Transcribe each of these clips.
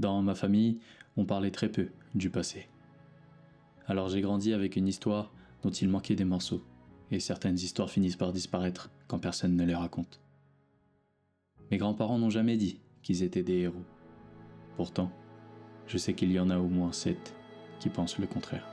Dans ma famille, on parlait très peu du passé. Alors j'ai grandi avec une histoire dont il manquait des morceaux, et certaines histoires finissent par disparaître quand personne ne les raconte. Mes grands-parents n'ont jamais dit qu'ils étaient des héros. Pourtant, je sais qu'il y en a au moins 7 qui pensent le contraire.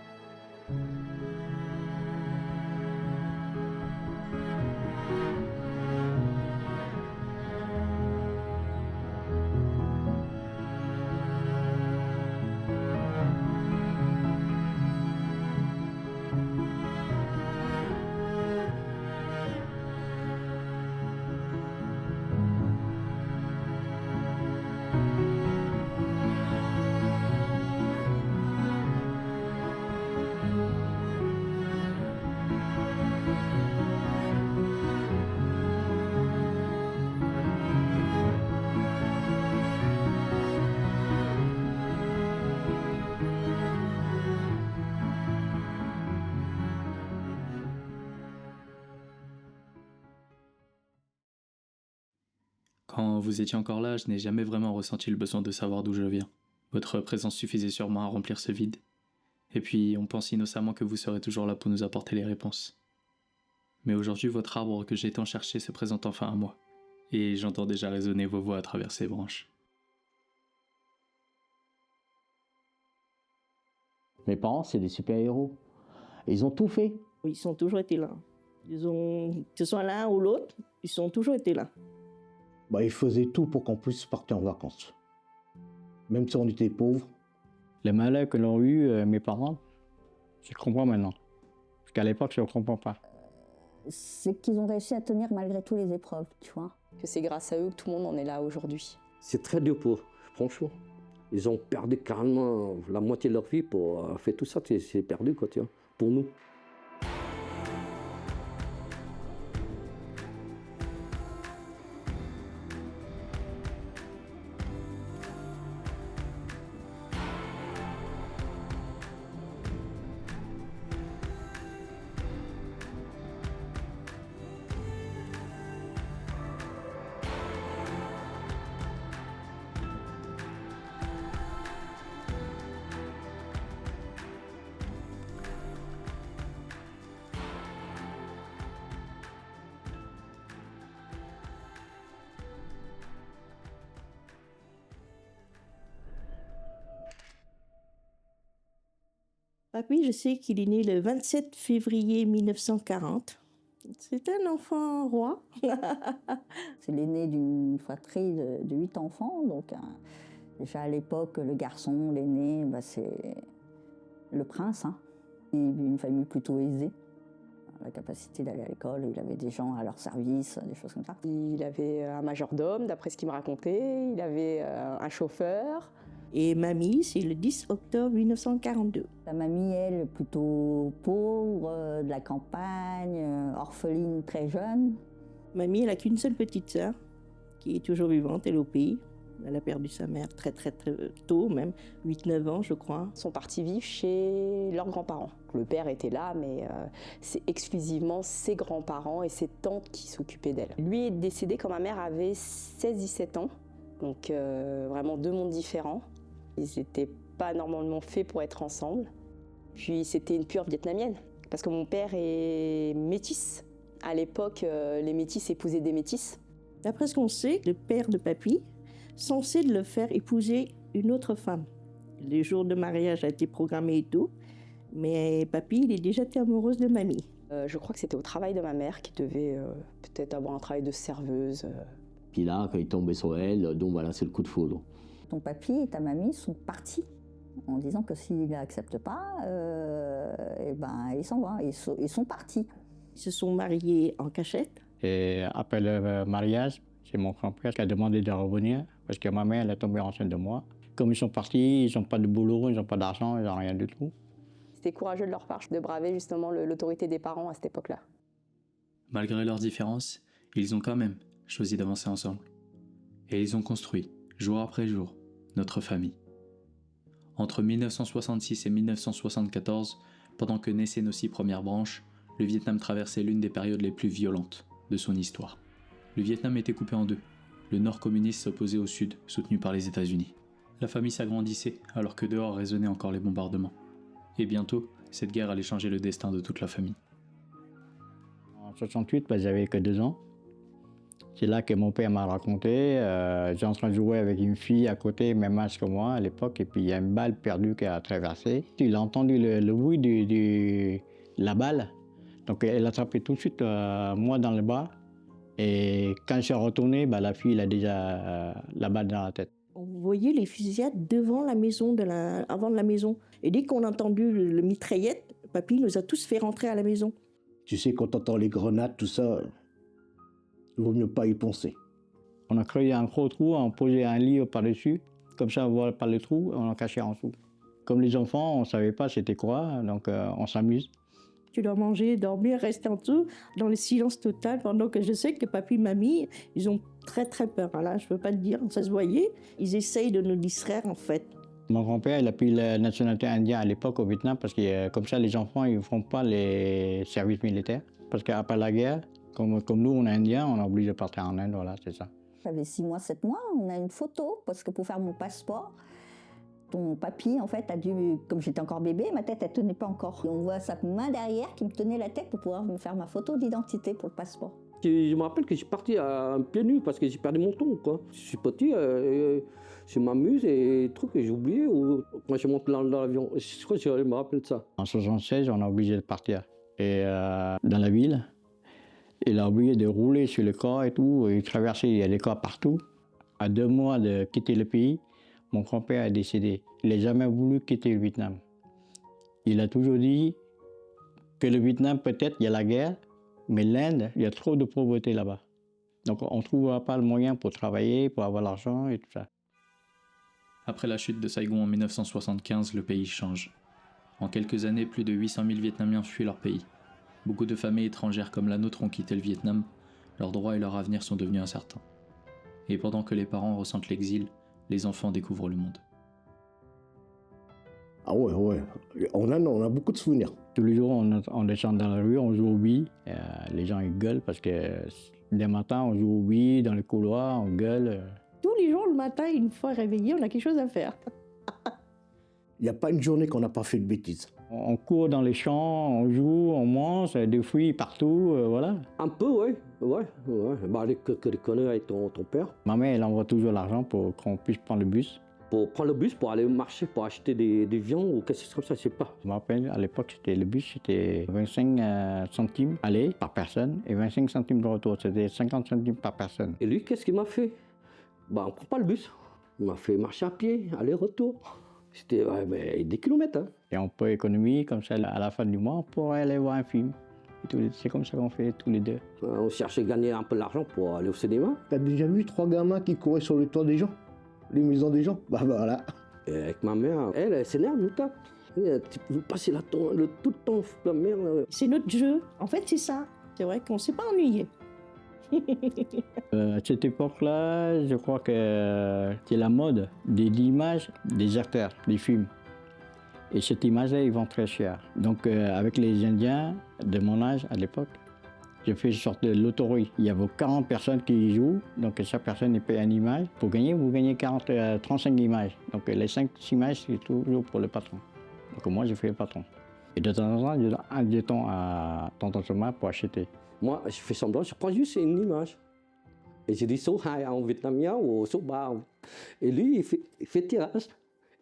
Quand vous étiez encore là, je n'ai jamais vraiment ressenti le besoin de savoir d'où je viens. Votre présence suffisait sûrement à remplir ce vide. Et puis, on pense innocemment que vous serez toujours là pour nous apporter les réponses. Mais aujourd'hui, votre arbre que j'ai tant cherché se présente enfin à moi. Et j'entends déjà résonner vos voix à travers ses branches. Mes parents, c'est des super-héros. Ils ont tout fait. Ils ont toujours été là. Que ce soit l'un ou l'autre, ils ont toujours été là. Ils faisaient tout pour qu'on puisse partir en vacances. Même si on était pauvres. Les malheurs que l'ont eu mes parents, je comprends maintenant. Parce qu'à l'époque, je ne comprends pas. C'est qu'ils ont réussi à tenir malgré tout les épreuves, tu vois. Que c'est grâce à eux que tout le monde en est là aujourd'hui. C'est très dur pour eux, franchement. Ils ont perdu carrément la moitié de leur vie pour faire tout ça. C'est perdu, quoi, tu vois, pour nous. Papy, je sais qu'il est né le 27 février 1940. C'est un enfant roi. C'est l'aîné d'une fratrie de 8 enfants. Donc, déjà à l'époque, le garçon, l'aîné, c'est le prince. Hein. Il a une famille plutôt aisée. La capacité d'aller à l'école, il avait des gens à leur service, des choses comme ça. Il avait un majordome, d'après ce qu'il me racontait. Il avait un chauffeur. Et mamie, c'est le 10 octobre 1942. La mamie, elle, plutôt pauvre, de la campagne, orpheline très jeune. Mamie, elle n'a qu'une seule petite sœur, qui est toujours vivante, elle est au pays. Elle a perdu sa mère très tôt, même 8-9 ans, je crois. Ils sont partis vivre chez leurs grands-parents. Le père était là, mais c'est exclusivement ses grands-parents et ses tantes qui s'occupaient d'elle. Lui est décédé quand ma mère avait 16-17 ans, donc vraiment deux mondes différents. Ils n'étaient pas normalement faits pour être ensemble. Puis c'était une pure vietnamienne, parce que mon père est métis. À l'époque, les métis épousaient des métis. D'après ce qu'on sait, le père de papy, censé de le faire épouser une autre femme. Le jour de mariage a été programmé et tout, mais papy, il est déjà été amoureux de mamie. Je crois que c'était au travail de ma mère qui devait peut-être avoir un travail de serveuse. Puis là, quand il tombait sur elle, donc voilà, c'est le coup de foudre. Ton papy et ta mamie sont partis en disant que s'ils n'acceptent pas, ils s'en vont, ils sont partis. Ils se sont mariés en cachette. Et après le mariage, c'est mon grand-père qui a demandé de revenir parce que ma mère elle est tombée enceinte de moi. Comme ils sont partis, ils n'ont pas de boulot, ils n'ont pas d'argent, ils n'ont rien du tout. C'était courageux de leur part de braver justement l'autorité des parents à cette époque-là. Malgré leurs différences, ils ont quand même choisi d'avancer ensemble. Et ils ont construit, jour après jour, notre famille. Entre 1966 et 1974, pendant que naissaient nos 6 premières branches, le Vietnam traversait l'une des périodes les plus violentes de son histoire. Le Vietnam était coupé en deux. Le nord communiste s'opposait au sud, soutenu par les États-Unis. La famille s'agrandissait alors que dehors résonnaient encore les bombardements. Et bientôt, cette guerre allait changer le destin de toute la famille. En 68, j'avais que 2 ans. C'est là que mon père m'a raconté. J'étais en train de jouer avec une fille à côté, même âge que moi à l'époque, et puis il y a une balle perdue qui a traversé. Il a entendu le bruit de la balle, donc elle a attrapé tout de suite moi dans le bras. Et quand je suis retourné, la fille a déjà la balle dans la tête. On voyait les fusillades devant la maison, avant la maison. Et dès qu'on a entendu le mitraillette, papy nous a tous fait rentrer à la maison. Tu sais, quand t'entends les grenades, tout ça, il vaut mieux pas y penser. On a creusé un gros trou, on a posé un lit par-dessus. Comme ça, on voit par le trou, on a caché en dessous. Comme les enfants, on ne savait pas c'était quoi, donc on s'amuse. Tu dois manger, dormir, rester en dessous, dans le silence total, pendant que je sais que papy et mamie, ils ont très très peur. Là, je ne peux pas te dire, ça se voyait. Ils essayent de nous distraire en fait. Mon grand-père, il a pris la nationalité indienne à l'époque au Vietnam parce que comme ça, les enfants, ils ne font pas les services militaires. Parce qu'après la guerre, comme nous, on est indiens, on est obligé de partir en Inde, voilà, c'est ça. J'avais 6 mois, 7 mois, on a une photo, parce que pour faire mon passeport, ton papy, en fait, a dû, comme j'étais encore bébé, ma tête, elle tenait pas encore. Et on voit sa main derrière qui me tenait la tête pour pouvoir me faire ma photo d'identité pour le passeport. Je me rappelle que je suis parti à pieds nus parce que j'ai perdu mon ton, quoi. Je suis petit, je m'amuse et trucs que j'ai oublié. Quand je monte dans l'avion, je crois que je me rappelle de ça. En 1976, on a obligé de partir. Et dans la ville, il a oublié de rouler sur le corps et tout, et traverser, il y a des corps partout. À 2 mois de quitter le pays, mon grand-père est décédé. Il n'a jamais voulu quitter le Vietnam. Il a toujours dit que le Vietnam, peut-être, il y a la guerre, mais l'Inde, il y a trop de pauvreté là-bas. Donc on ne trouvera pas le moyen pour travailler, pour avoir l'argent et tout ça. Après la chute de Saigon en 1975, le pays change. En quelques années, plus de 800 000 Vietnamiens fuient leur pays. Beaucoup de familles étrangères comme la nôtre ont quitté le Vietnam. Leurs droits et leur avenir sont devenus incertains. Et pendant que les parents ressentent l'exil, les enfants découvrent le monde. Ah ouais. On a beaucoup de souvenirs. Tous les jours, on descend dans la rue, on joue au billes. Les gens ils gueulent parce que dès matin, on joue au billes dans les couloirs, on gueule. Tous les jours, le matin, une fois réveillé, on a quelque chose à faire. Il n'y a pas une journée qu'on n'a pas fait de bêtises. On court dans les champs, on joue, on mange, des fruits partout, voilà. Un peu, ouais. Les conneries avec ton père. Ma mère, elle envoie toujours l'argent pour qu'on puisse prendre le bus. Pour prendre le bus, pour aller au marché, pour acheter des viandes ou quelque chose comme ça, je sais pas. Je me rappelle, à l'époque, le bus, c'était 25 centimes aller par personne et 25 centimes de retour. C'était 50 centimes par personne. Et lui, qu'est-ce qu'il m'a fait? On ne prend pas le bus. Il m'a fait marcher à pied, aller-retour. C'était des kilomètres. Hein. Et on peut économiser comme ça, à la fin du mois, pour aller voir un film. C'est comme ça qu'on fait tous les deux. On cherchait à gagner un peu d'argent pour aller au cinéma. T'as déjà vu 3 gamins qui couraient sur le toit des gens? Les maisons des gens? Voilà. Et avec ma mère, elle s'énerve, nous tape. Vous passez tout le temps, la merde. C'est notre jeu. En fait, c'est ça. C'est vrai qu'on ne s'est pas ennuyé. À cette époque-là, je crois que c'est la mode des images des acteurs, des films. Et cette image-là, ils vendent très cher. Donc, avec les Indiens de mon âge à l'époque, j'ai fait une sorte de loterie. Il y avait 40 personnes qui y jouent, donc chaque personne paye une image. Pour gagner, vous gagnez 35 images. Donc, les 5 images, c'est toujours pour le patron. Donc, moi, j'ai fait le patron. Et de temps en temps, je donne un jeton à tonton Thomas pour acheter. Moi, je fais semblant, je crois juste c'est une image. Et j'ai dit số 2 en vietnamien ou số 3. Et lui, il fait tirage.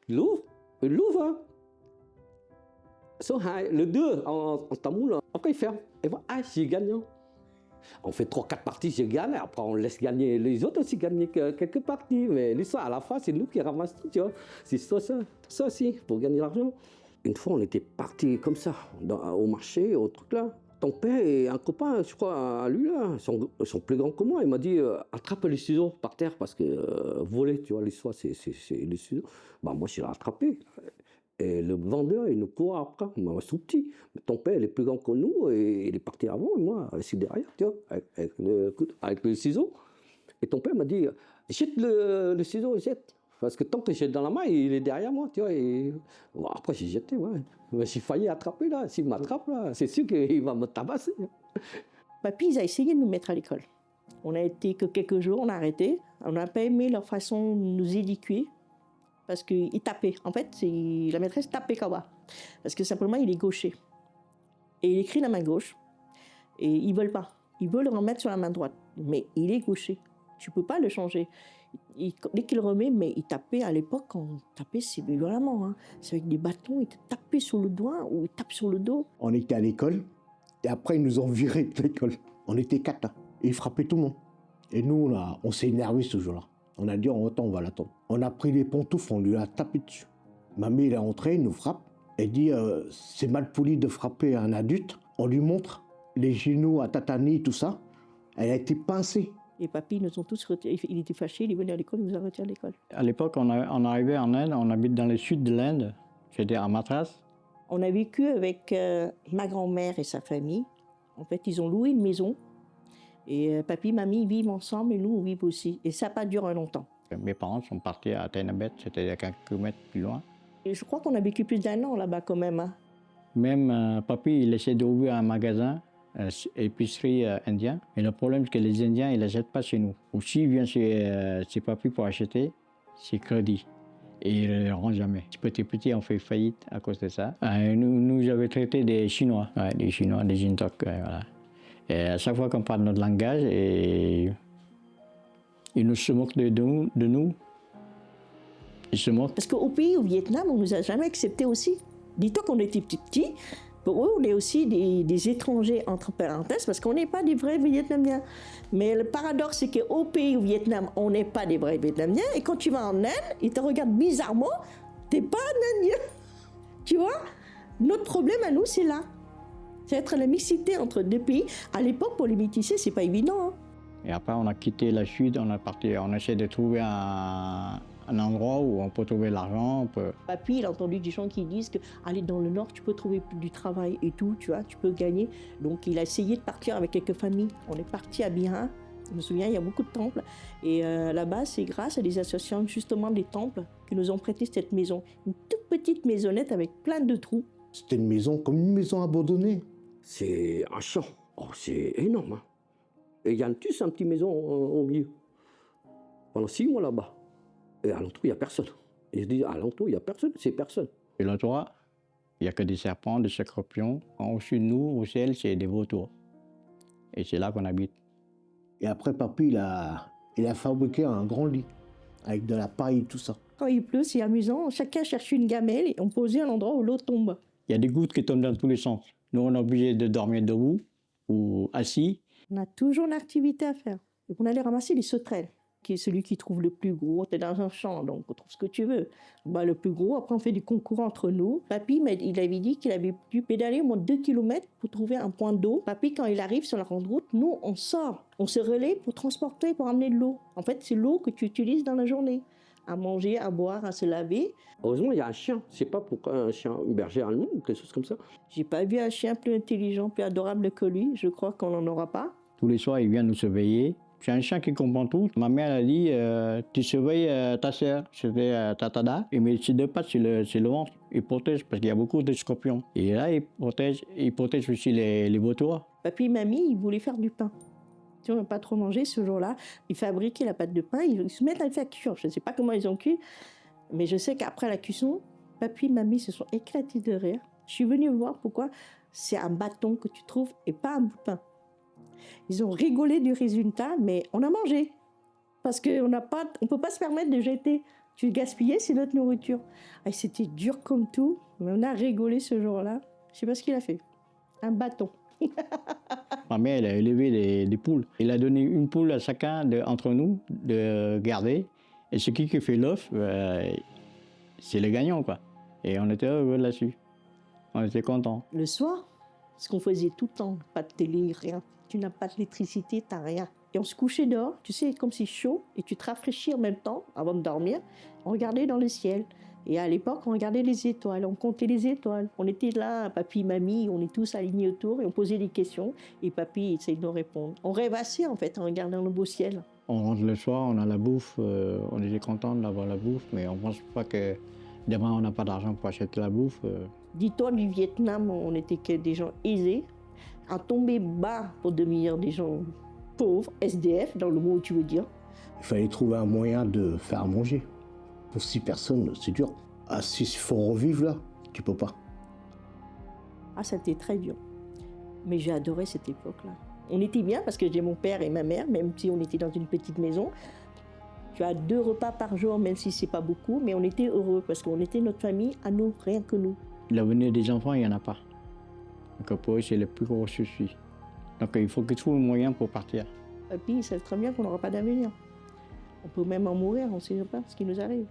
Il l'ouvre, hein. Số 2, le 2 en tamoul. Après, il ferme. Et voilà, j'ai gagné. On fait 3-4 parties, j'ai gagné. Après, on laisse gagner les autres aussi, gagner quelques parties. Mais l'histoire, à la fin, c'est nous qui ramassons tout, tu vois. C'est ça aussi, pour gagner l'argent. Une fois, on était partis comme ça, au marché, au truc là. Ton père et un copain, je crois, à lui là, sont plus grands que moi. Il m'a dit attrape les ciseaux par terre parce que voler, tu vois, l'histoire, c'est les ciseaux. Moi, je l'ai attrapé. Et le vendeur, il nous court après. Moi, je suis petit. Mais ton père, il est plus grand que nous et il est parti avant. Et moi, je suis derrière, tu vois, avec le ciseau. Et ton père m'a dit jette le ciseau, jette. Parce que tant que j'ai dans la main, il est derrière moi, tu vois. Et... Bon, après, j'ai jeté, ouais. J'ai failli attraper, là. S'il m'attrape, là, c'est sûr qu'il va me tabasser. Papy, ils ont essayé de nous mettre à l'école. On a été que quelques jours, on a arrêté. On n'a pas aimé leur façon de nous éduquer. parce qu'il tapait. En fait, la maîtresse tapait Kawa. Parce que simplement, il est gaucher. Et il écrit la main gauche. Et ils veulent pas. Ils veulent le remettre sur la main droite. Mais il est gaucher. Tu peux pas le changer. Dès qu'il remet, mais il tapait à l'époque, quand on tapait, c'est violemment. Hein. C'est avec des bâtons, il te tapait sur le doigt ou il tape sur le dos. On était à l'école et après ils nous ont virés de l'école. On était 4 hein, et ils frappaient tout le monde. Et nous, on s'est énervés ce jour-là. On a dit, on va l'attendre. On a pris les pantoufles, on lui a tapé dessus. Mamie, il est entré, il nous frappe. Elle dit, c'est mal poli de frapper un adulte. On lui montre les genoux à tatani, tout ça. Elle a été pincée. Et papy, nous ont tous retirés. Il était fâché, il est venu à l'école, il nous a retiré à l'école. À l'époque, on arrivait en Inde, on habite dans le sud de l'Inde. J'étais à Madras. On a vécu avec ma grand-mère et sa famille. En fait, ils ont loué une maison. Et papy, mamie vivent ensemble et nous, on vit aussi. Et ça n'a pas duré longtemps. Mes parents sont partis à Tainabet, c'était à quelques kilomètres plus loin. Et je crois qu'on a vécu plus d'1 an là-bas quand même. Hein. Même papy, il essaie d'ouvrir un magasin, épicerie indien. Mais le problème, c'est que les Indiens, ils n'achètent pas chez nous. Ou s'ils viennent chez papy pour acheter, c'est crédit. Et ils ne le rendent jamais. Petit, on fait faillite à cause de ça. Nous j'avais traité des Chinois. Ouais, des Chinois, des Jintok, voilà. Et à chaque fois qu'on parle notre langage, ils nous se moquent de nous. Ils se moquent. Parce qu'au pays, au Vietnam, on ne nous a jamais acceptés aussi. Dis-toi qu'on était petits. Pour eux, on est aussi des étrangers, entre parenthèses, parce qu'on n'est pas des vrais Vietnamiens. Mais le paradoxe, c'est qu'au pays, au Vietnam, on n'est pas des vrais Vietnamiens. Et quand tu vas en Inde, ils te regardent bizarrement. T'es pas un Indien. Tu vois? Notre problème à nous, c'est là. C'est être la mixité entre deux pays. À l'époque, pour les métissés, c'est pas évident. Hein. Et après, on a quitté la Sud, on essaie de trouver un endroit où on peut trouver l'argent. Papy, il a entendu des gens qui disent que aller dans le Nord, tu peux trouver du travail et tout, tu vois, tu peux gagner. Donc, il a essayé de partir avec quelques familles. On est parti à Bihar. Je me souviens, il y a beaucoup de temples. Et là-bas, c'est grâce à des associations, justement, des temples, qui nous ont prêté cette maison. Une toute petite maisonnette avec plein de trous. C'était une maison comme une maison abandonnée. C'est un champ. Oh, c'est énorme. Hein. Et il y a juste une petite maison au milieu. Pendant 6 mois là-bas. Et à l'entour, il n'y a personne. Et je dis, à l'entour, il n'y a personne, c'est personne. Et le toit, il n'y a que des serpents, des scorpions. Au-dessus de nous, au ciel, c'est des vautours. Et c'est là qu'on habite. Et après, papy, il a fabriqué un grand lit avec de la paille et tout ça. Quand il pleut, c'est amusant. Chacun cherche une gamelle et on posait à l'endroit où l'eau tombe. Il y a des gouttes qui tombent dans tous les sens. Nous, on est obligé de dormir debout ou assis. On a toujours une activité à faire. Et on allait ramasser les sauterelles, qui est celui qui trouve le plus gros. Tu es dans un champ, donc on trouve ce que tu veux. Bah, le plus gros, après on fait des concours entre nous. Papy, il avait dit qu'il avait dû pédaler au moins 2 km pour trouver un point d'eau. Papy, quand il arrive sur la grande route, nous, on sort. On se relaie pour transporter, pour amener de l'eau. En fait, c'est l'eau que tu utilises dans la journée. À manger, à boire, à se laver. Heureusement, il y a un chien. C'est pas pour un chien, un berger allemand ou quelque chose comme ça. J'ai pas vu un chien plus intelligent, plus adorable que lui. Je crois qu'on n'en aura pas. Tous les soirs, il vient nous surveiller. C'est un chien qui comprend tout. Ma mère a dit, tu surveilles ta sœur, c'était Tatada. Il met ses 2 pattes sur le ventre. Il protège parce qu'il y a beaucoup de scorpions. Et là, il protège aussi les vautours. Papy et mamie, ils voulaient faire du pain. Si on n'a pas trop mangé ce jour-là, ils fabriquaient la pâte de pain, ils se mettent à le faire cuire. Je ne sais pas comment ils ont cuit, mais je sais qu'après la cuisson, papy et mamie se sont éclatés de rire. Je suis venue voir pourquoi c'est un bâton que tu trouves et pas un bout de pain. Ils ont rigolé du résultat, mais on a mangé. Parce qu'on ne peut pas se permettre de jeter. Tu gaspillais, c'est notre nourriture. Et c'était dur comme tout, mais on a rigolé ce jour-là. Je ne sais pas ce qu'il a fait. Un bâton. Ma mère, elle a élevé des poules. Elle a donné une poule à chacun entre nous de garder. Et ce qui fait l'œuf, c'est le gagnant, quoi. Et on était heureux là-dessus. On était contents. Le soir, ce qu'on faisait tout le temps, pas de télé, rien. Tu n'as pas d'électricité, tu n'as rien. Et on se couchait dehors, tu sais, comme c'est chaud, et tu te rafraîchis en même temps, avant de dormir. On regardait dans le ciel. Et à l'époque, on regardait les étoiles, on comptait les étoiles. On était là, papy, mamie, on est tous alignés autour, et on posait des questions, et papy essayait de nous répondre. On rêvassait, en fait, en regardant le beau ciel. On rentre le soir, on a la bouffe, on était content d'avoir la bouffe, mais on ne pense pas que demain, on n'a pas d'argent pour acheter la bouffe. Dis-toi, du Vietnam, on n'était que des gens aisés, à tomber bas pour devenir des gens pauvres, SDF, dans le mot où tu veux dire. Il fallait trouver un moyen de faire manger. Pour 6 personnes, c'est dur. Ah, s'il faut revivre là, tu peux pas. Ah, c'était très dur. Mais j'ai adoré cette époque-là. On était bien parce que j'ai mon père et ma mère, même si on était dans une petite maison. Tu as 2 repas par jour, même si c'est pas beaucoup, mais on était heureux parce qu'on était notre famille à nous, rien que nous. L'avenir des enfants, il n'y en a pas. Donc pour eux, c'est le plus gros souci. Donc il faut qu'ils trouvent un moyen pour partir. Et puis ils savent très bien qu'on n'aura pas d'avenir. On peut même en mourir, on ne sait pas ce qui nous arrive.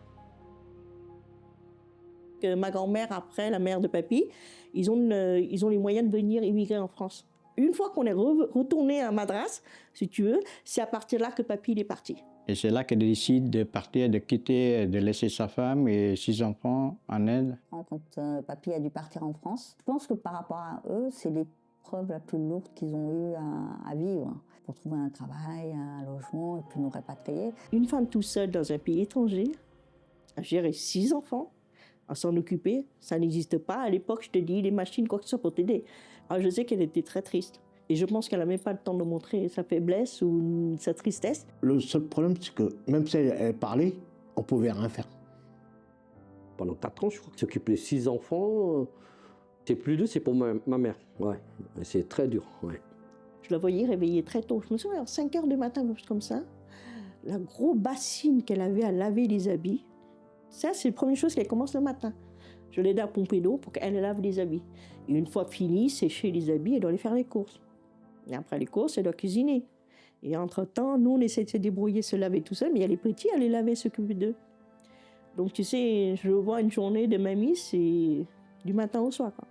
Que ma grand-mère, après, la mère de papy, ils ont les moyens de venir immigrer en France. Une fois qu'on est retourné à Madras, si tu veux, c'est à partir de là que papy il est parti. Et c'est là qu'elle décide de partir, de quitter, de laisser sa femme et 6 enfants en Inde. Quand papy a dû partir en France, je pense que par rapport à eux, c'est l'épreuve la plus lourde qu'ils ont eu à vivre. Pour trouver un travail, un logement et puis nous rapatrier. Une femme toute seule dans un pays étranger, à gérer 6 enfants, à s'en occuper, ça n'existe pas. À l'époque, je te dis, les machines, quoi que ce soit pour t'aider. Alors je sais qu'elle était très triste. Et je pense qu'elle n'a même pas le temps de montrer sa faiblesse ou sa tristesse. Le seul problème, c'est que même si elle parlait, on pouvait rien faire. Pendant 4 ans, je crois que s'occuper des 6 enfants, c'est plus dur, c'est pour ma mère. Ouais, c'est très dur, ouais. Je la voyais réveiller très tôt. Je me souviens, à 5 heures du matin, quelque chose comme ça. La grosse bassine qu'elle avait à laver les habits. Ça, c'est la première chose qu'elle commence le matin. Je l'aide à pomper l'eau pour qu'elle lave les habits. Et une fois fini, sécher les habits, elle doit aller faire les courses. Et après les courses, elle doit cuisiner. Et entre-temps, nous, on essaie de se débrouiller, se laver tout seul, mais il y a les petits à les laver, s'occuper d'eux. Donc, tu sais, je vois une journée de mamie, c'est du matin au soir, quoi.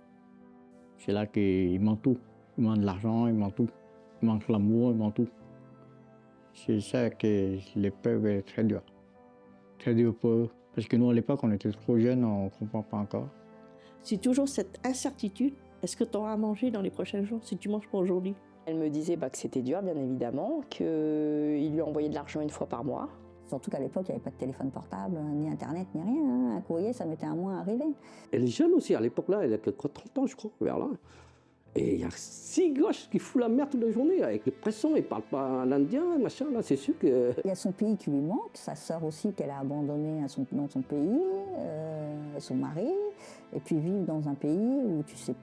C'est là qu'il manque tout. Il manque de l'argent, il manque tout. Il manque l'amour, il manque tout. C'est ça que l'épreuve est très dure. Très dur pour eux. Parce que nous, à l'époque, on était trop jeunes, on ne comprend pas encore. C'est toujours cette incertitude. Est-ce que tu auras à manger dans les prochains jours si tu manges pas aujourd'hui? Elle me disait que c'était dur, bien évidemment, qu'il lui envoyait de l'argent une fois par mois. Surtout qu'à l'époque, il n'y avait pas de téléphone portable, ni Internet, ni rien. Un courrier, ça mettait un mois à arriver. Elle est jeune aussi, à l'époque là, elle a que 30 ans, je crois, vers là. Et il y a 6 gosses qui foutent la merde toute la journée, avec les pressons, ils ne parlent pas l'indien, machin, là, c'est sûr que... Il y a son pays qui lui manque, sa sœur aussi qu'elle a abandonnée dans son pays, son mari, et puis vivre dans un pays où tu sais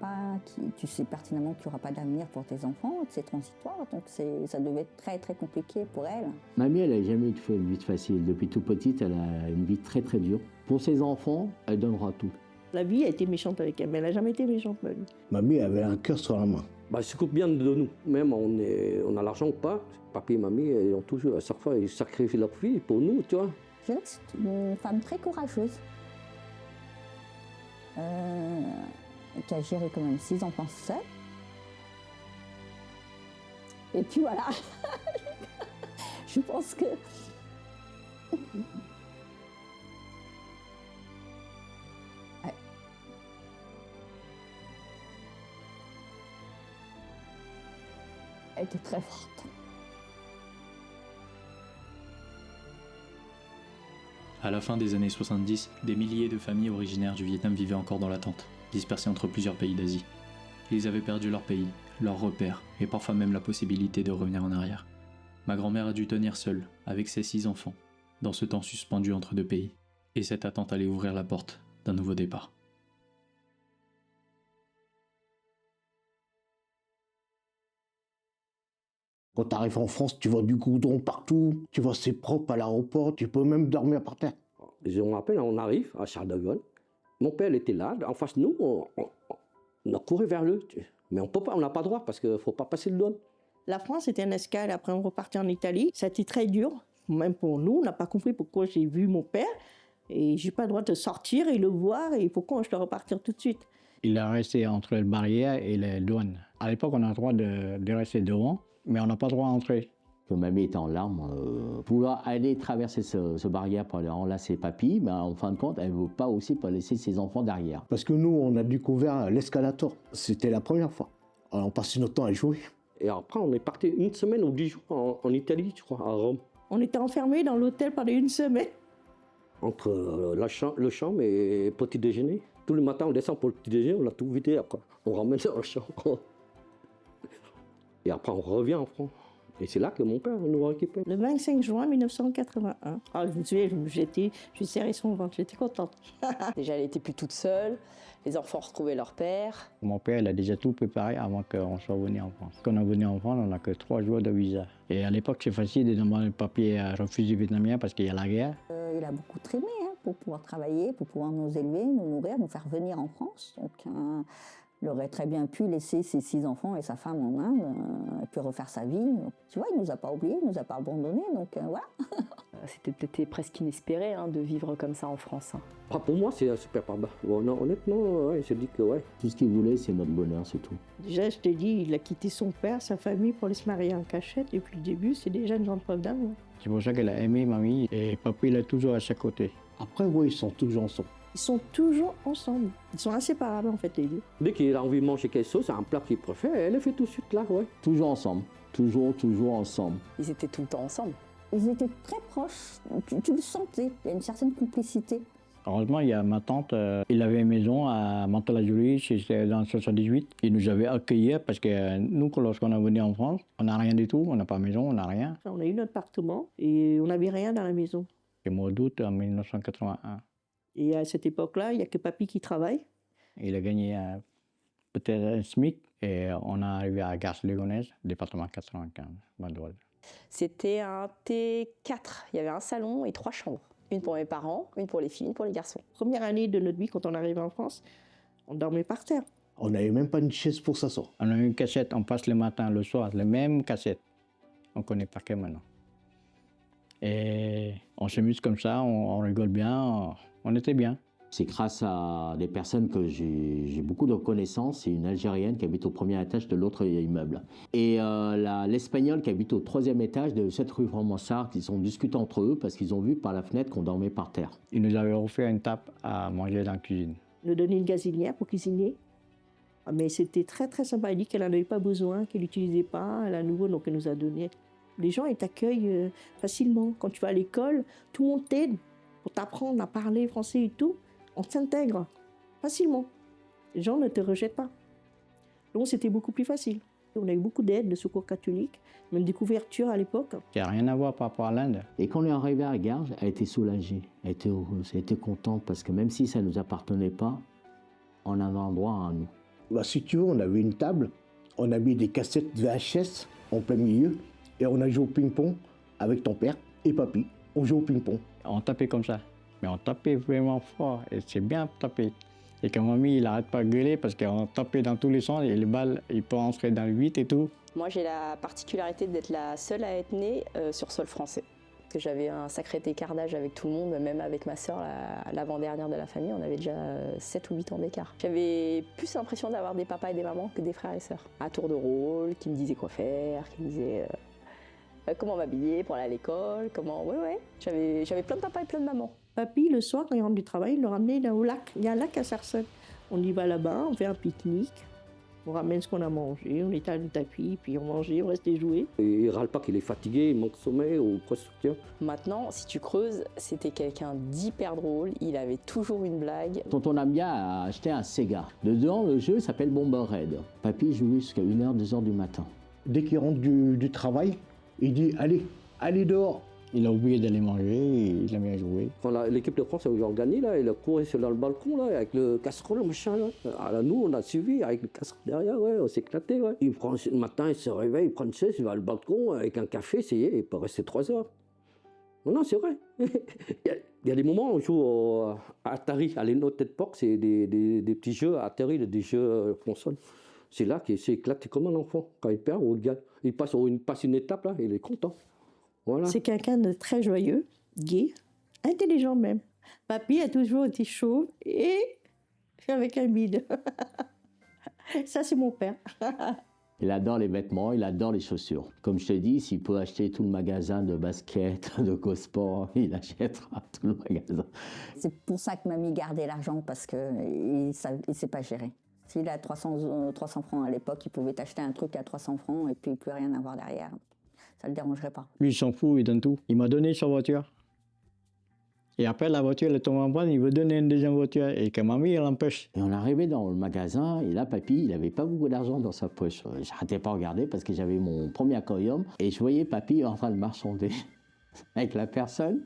pertinemment qu'il n'y aura pas d'avenir pour tes enfants, que c'est transitoire, donc ça devait être très très compliqué pour elle. Mamie, elle n'a jamais eu une vie facile. Depuis tout petite, elle a une vie très très dure. Pour ses enfants, elle donnera tout. La vie a été méchante avec elle, mais elle n'a jamais été méchante, mamie. Mamie avait un cœur sur la main. Bah, ils s'occupent bien de nous. Même on a l'argent ou pas, papy et mamie, ils ont toujours, à chaque fois, ils sacrifient leur vie pour nous, tu vois. Je dirais que c'est une femme très courageuse, qui a géré quand même 6 enfants seule. Et puis voilà, je pense que... Elle était très forte. À la fin des années 70, des milliers de familles originaires du Vietnam vivaient encore dans l'attente, dispersées entre plusieurs pays d'Asie. Ils avaient perdu leur pays, leurs repères, et parfois même la possibilité de revenir en arrière. Ma grand-mère a dû tenir seule, avec ses 6 enfants, dans ce temps suspendu entre 2 pays. Et cette attente allait ouvrir la porte d'un nouveau départ. Quand tu arrives en France, tu vois du goudron partout, tu vois c'est propre à l'aéroport, tu peux même dormir par terre. Je me rappelle, on arrive à Charles de Gaulle. Mon père était là, en face de nous, on a couru vers lui. Mais on n'a pas droit parce qu'il ne faut pas passer le douane. La France était un escale, après on repartit en Italie. Ça a été très dur, même pour nous. On n'a pas compris pourquoi j'ai vu mon père. Et j'ai pas le droit de sortir et le voir, et pourquoi je dois repartir tout de suite. Il est resté entre la barrière et les douanes. À l'époque, on a le droit de rester devant, mais on n'a pas le droit d'entrer. Que mamie était en larmes, vouloir aller traverser ce barrière pour aller enlacer papy, mais en fin de compte, elle ne veut pas aussi pas laisser ses enfants derrière. Parce que nous, on a découvert l'escalator. C'était la première fois. Alors, on passait notre temps à jouer. Et après, on est parti 1 semaine ou 10 jours en Italie, je crois, à Rome. On était enfermés dans l'hôtel pendant 1 semaine. Entre le chambre et le petit déjeuner. Tous les matins, on descend pour le petit déjeuner, on a tout vidé après. On ramène dans le chambre. Et après, on revient en France. Et c'est là que mon père nous a récupérés. Le 25 juin 1981. Ah, je me souviens, j'ai serré son ventre, j'étais contente. Déjà, elle était plus toute seule. Les enfants retrouvaient leur père. Mon père, il a déjà tout préparé avant qu'on soit venu en France. Quand on est venu en France, on n'a que 3 jours de visa. Et à l'époque, c'est facile de demander le papier à réfugiés vietnamiens parce qu'il y a la guerre. Il a beaucoup traîné pour pouvoir travailler, pour pouvoir nous élever, nous nourrir, nous faire venir en France. Donc, il aurait très bien pu laisser ses 6 enfants et sa femme en Inde, et puis refaire sa vie. Donc, tu vois, il ne nous a pas oubliés, il ne nous a pas abandonnés, donc voilà. C'était peut-être presque inespéré de vivre comme ça en France. Ah, pour moi, c'est super pas bas. Bon, non, honnêtement, ouais, je dis que ouais. Tout ce qu'il voulait, c'est notre bonheur, c'est tout. Déjà, je te dis, il a quitté son père, sa famille pour aller se marier en cachette. Depuis le début, c'est déjà une grande preuve d'amour. C'est pour ça qu'elle a aimé mamie et papy, il est toujours à ses côtés. Après, oui, ils sont toujours ensemble. Ils sont toujours ensemble. Ils sont inséparables, en fait, les deux. Dès qu'il a envie de manger quelque chose, c'est un plat qu'il préfère, elle le fait tout de suite là, ouais. Toujours ensemble. Toujours ensemble. Ils étaient tout le temps ensemble. Ils étaient très proches, tu le sentais, il y a une certaine complicité. Heureusement, il y a ma tante, il avait une maison à Mantes-la-Jolie, c'était dans le 78. Il nous avait accueillis parce que nous, lorsqu'on est venu en France, on n'a rien du tout, on n'a pas de maison, on n'a rien. Enfin, on a eu notre appartement et on n'avait rien dans la maison. C'est mois d'août en 1981. Et à cette époque-là, il n'y a que papy qui travaille. Il a gagné peut-être un SMIC et on est arrivé à Garces-Légonesse, département 95, Val-d'Oise. C'était un T4. Il y avait un salon et 3 chambres. Une pour mes parents, une pour les filles, une pour les garçons. Première année de notre vie, quand on arrivait en France, on dormait par terre. On n'avait même pas une chaise pour s'asseoir. On a une cassette, on passe le matin, le soir, la même cassette. On connaît par cœur maintenant. Et on s'amuse comme ça, on rigole bien, on était bien. C'est grâce à des personnes que j'ai beaucoup de reconnaissance. C'est une Algérienne qui habite au premier étage de l'autre immeuble. Et l'Espagnol qui habite au 3e étage de cette rue Fromansart, ils ont discuté entre eux parce qu'ils ont vu par la fenêtre qu'on dormait par terre. Ils nous avaient offert une table à manger dans la cuisine. Nous donner une gazinière pour cuisiner. Mais c'était très très sympa. Elle dit qu'elle n'en avait pas besoin, qu'elle n'utilisait pas. Elle a à nouveau, donc elle nous a donné. Les gens, ils t'accueillent facilement. Quand tu vas à l'école, tout le monde t'aide pour t'apprendre à parler français et tout. On s'intègre facilement. Les gens ne te rejettent pas. Donc c'était beaucoup plus facile. On a eu beaucoup d'aide de secours catholique, même des couvertures à l'époque. Il n'y a rien à voir par rapport à l'Inde. Et quand on est arrivé à Garges, elle était soulagée, elle était heureuse, elle était contente parce que même si ça ne nous appartenait pas, on avait un droit à nous. Bah, si tu veux, on avait une table, on a mis des cassettes VHS en plein milieu et on a joué au ping-pong avec ton père et papy. On jouait au ping-pong. On tapait comme ça. Mais on tapait vraiment fort et c'est bien tapé. Et quand mamie, il n'arrête pas de gueuler parce qu'on tapait dans tous les sens et les balles, ils peuvent entrer dans le 8 et tout. Moi, j'ai la particularité d'être la seule à être née sur sol français. Parce que j'avais un sacré écart d'âge avec tout le monde, même avec ma sœur, l'avant-dernière de la famille, on avait déjà 7 ou 8 ans d'écart. J'avais plus l'impression d'avoir des papas et des mamans que des frères et sœurs. À tour de rôle, qui me disaient quoi faire, qui me disaient comment m'habiller pour aller à l'école, comment... Ouais. J'avais plein de papas et plein de mamans. Papy, le soir, quand il rentre du travail, il le ramenait là au lac. Il y a un lac à Sarcelles. On y va là-bas, on fait un pique-nique. On ramène ce qu'on a mangé, on étale le tapis, puis on mangeait, on restait jouer. Il râle pas qu'il est fatigué, il manque de sommeil ou quoi que Maintenant, si tu creuses, c'était quelqu'un d'hyper drôle. Il avait toujours une blague. Tonton Amia a acheté un Sega. Dedans, le jeu s'appelle Bomber Red. Papy jouait jusqu'à 1h, 2h du matin. Dès qu'il rentre du travail, il dit « Allez dehors !» Il a oublié d'aller manger, il a bien joué. Quand l'équipe de France a gagné, là, il a couru sur le balcon là, avec le casserole, machin. Là. Alors, nous, on a suivi avec le casserole derrière, ouais, on s'est éclaté. Ouais. Le matin, il se réveille, il prend une chaise, il va au balcon avec un café, il peut rester 3 heures. Non, c'est vrai. il y a des moments où on joue à Atari, à l'Eno Tête-Porc, c'est des petits jeux à Atari, des jeux console. C'est là qu'il s'est éclaté comme un enfant. Quand il perd ou il gagne, il passe une étape, là, il est content. Voilà. C'est quelqu'un de très joyeux, gai, intelligent même. Papy a toujours été chauve et avec un bide. Ça, c'est mon père. Il adore les vêtements, il adore les chaussures. Comme je te dis, s'il peut acheter tout le magasin de basket, de go-sport, il achètera tout le magasin. C'est pour ça que mamie gardait l'argent, parce qu'il ne sait pas gérer. S'il a 300 francs à l'époque, il pouvait acheter un truc à 300 francs et puis plus rien avoir derrière. Ça ne le dérangerait pas. Lui, il s'en fout, il donne tout. Il m'a donné sa voiture. Et après, la voiture, elle tombe en panne, il veut donner une deuxième voiture. Et que mamie, elle l'empêche. Et on est arrivé dans le magasin, et là, papy, il n'avait pas beaucoup d'argent dans sa poche. J'arrêtais pas de regarder parce que j'avais mon premier aquarium, et je voyais papy en train de marchander avec la personne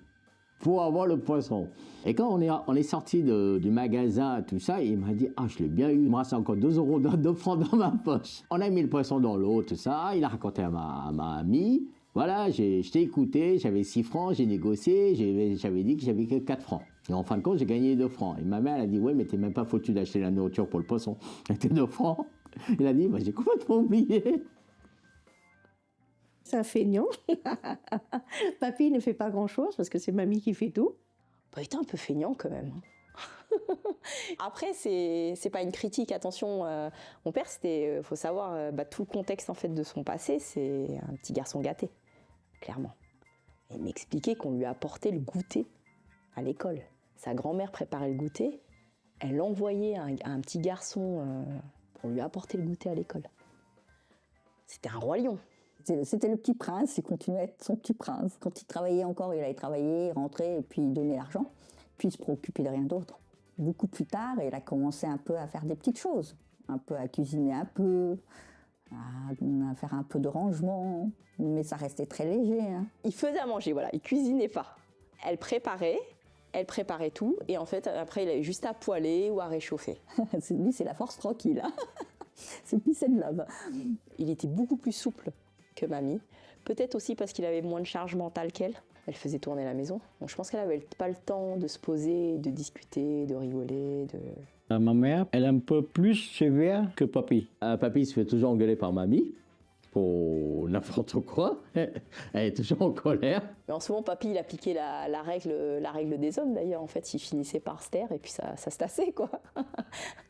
pour avoir le poisson. Et quand on est sorti du magasin, tout ça, il m'a dit « Ah, je l'ai bien eu, il me reste encore 2 euros, 2 francs dans ma poche. » On a mis le poisson dans l'eau, tout ça, il a raconté à ma amie. Voilà, je t'ai écouté, j'avais 6 francs, j'ai négocié, j'avais dit que j'avais que 4 francs. Et en fin de compte, j'ai gagné 2 francs. Et ma mère, elle a dit « Ouais, mais t'es même pas foutu d'acheter la nourriture pour le poisson. C'était 2 francs. » Il a dit bah, « J'ai complètement oublié. » C'est un feignant. Papy ne fait pas grand-chose parce que c'est mamie qui fait tout. Bah, il était un peu feignant quand même. Après, c'est pas une critique, attention. Mon père, c'était, faut savoir, tout le contexte en fait de son passé, c'est un petit garçon gâté, clairement. Et il m'expliquait qu'on lui apportait le goûter à l'école. Sa grand-mère préparait le goûter, elle envoyait un petit garçon pour lui apporter le goûter à l'école. C'était un roi lion. C'était le petit prince, il continuait à être son petit prince. Quand il travaillait encore, il allait travailler, il rentrait et puis il donnait l'argent. Puis il se préoccupait de rien d'autre. Beaucoup plus tard, il a commencé un peu à faire des petites choses. Un peu à cuisiner un peu, à faire un peu de rangement. Mais ça restait très léger. Hein. Il faisait à manger, voilà, il cuisinait pas. Elle préparait tout. Et en fait, après, il avait juste à poêler ou à réchauffer. Lui, c'est la force tranquille. Hein. C'est peace and love. Il était beaucoup plus souple que mamie. Peut-être aussi parce qu'il avait moins de charge mentale qu'elle. Elle faisait tourner la maison. Donc je pense qu'elle n'avait pas le temps de se poser, de discuter, de rigoler. Ma mère, elle est un peu plus sévère que papy. Papy se fait toujours engueuler par mamie pour n'importe quoi. Elle est toujours en colère. Mais en ce moment, papy, il appliquait la règle des hommes d'ailleurs. En fait, il finissait par se taire et puis ça se tassait, quoi.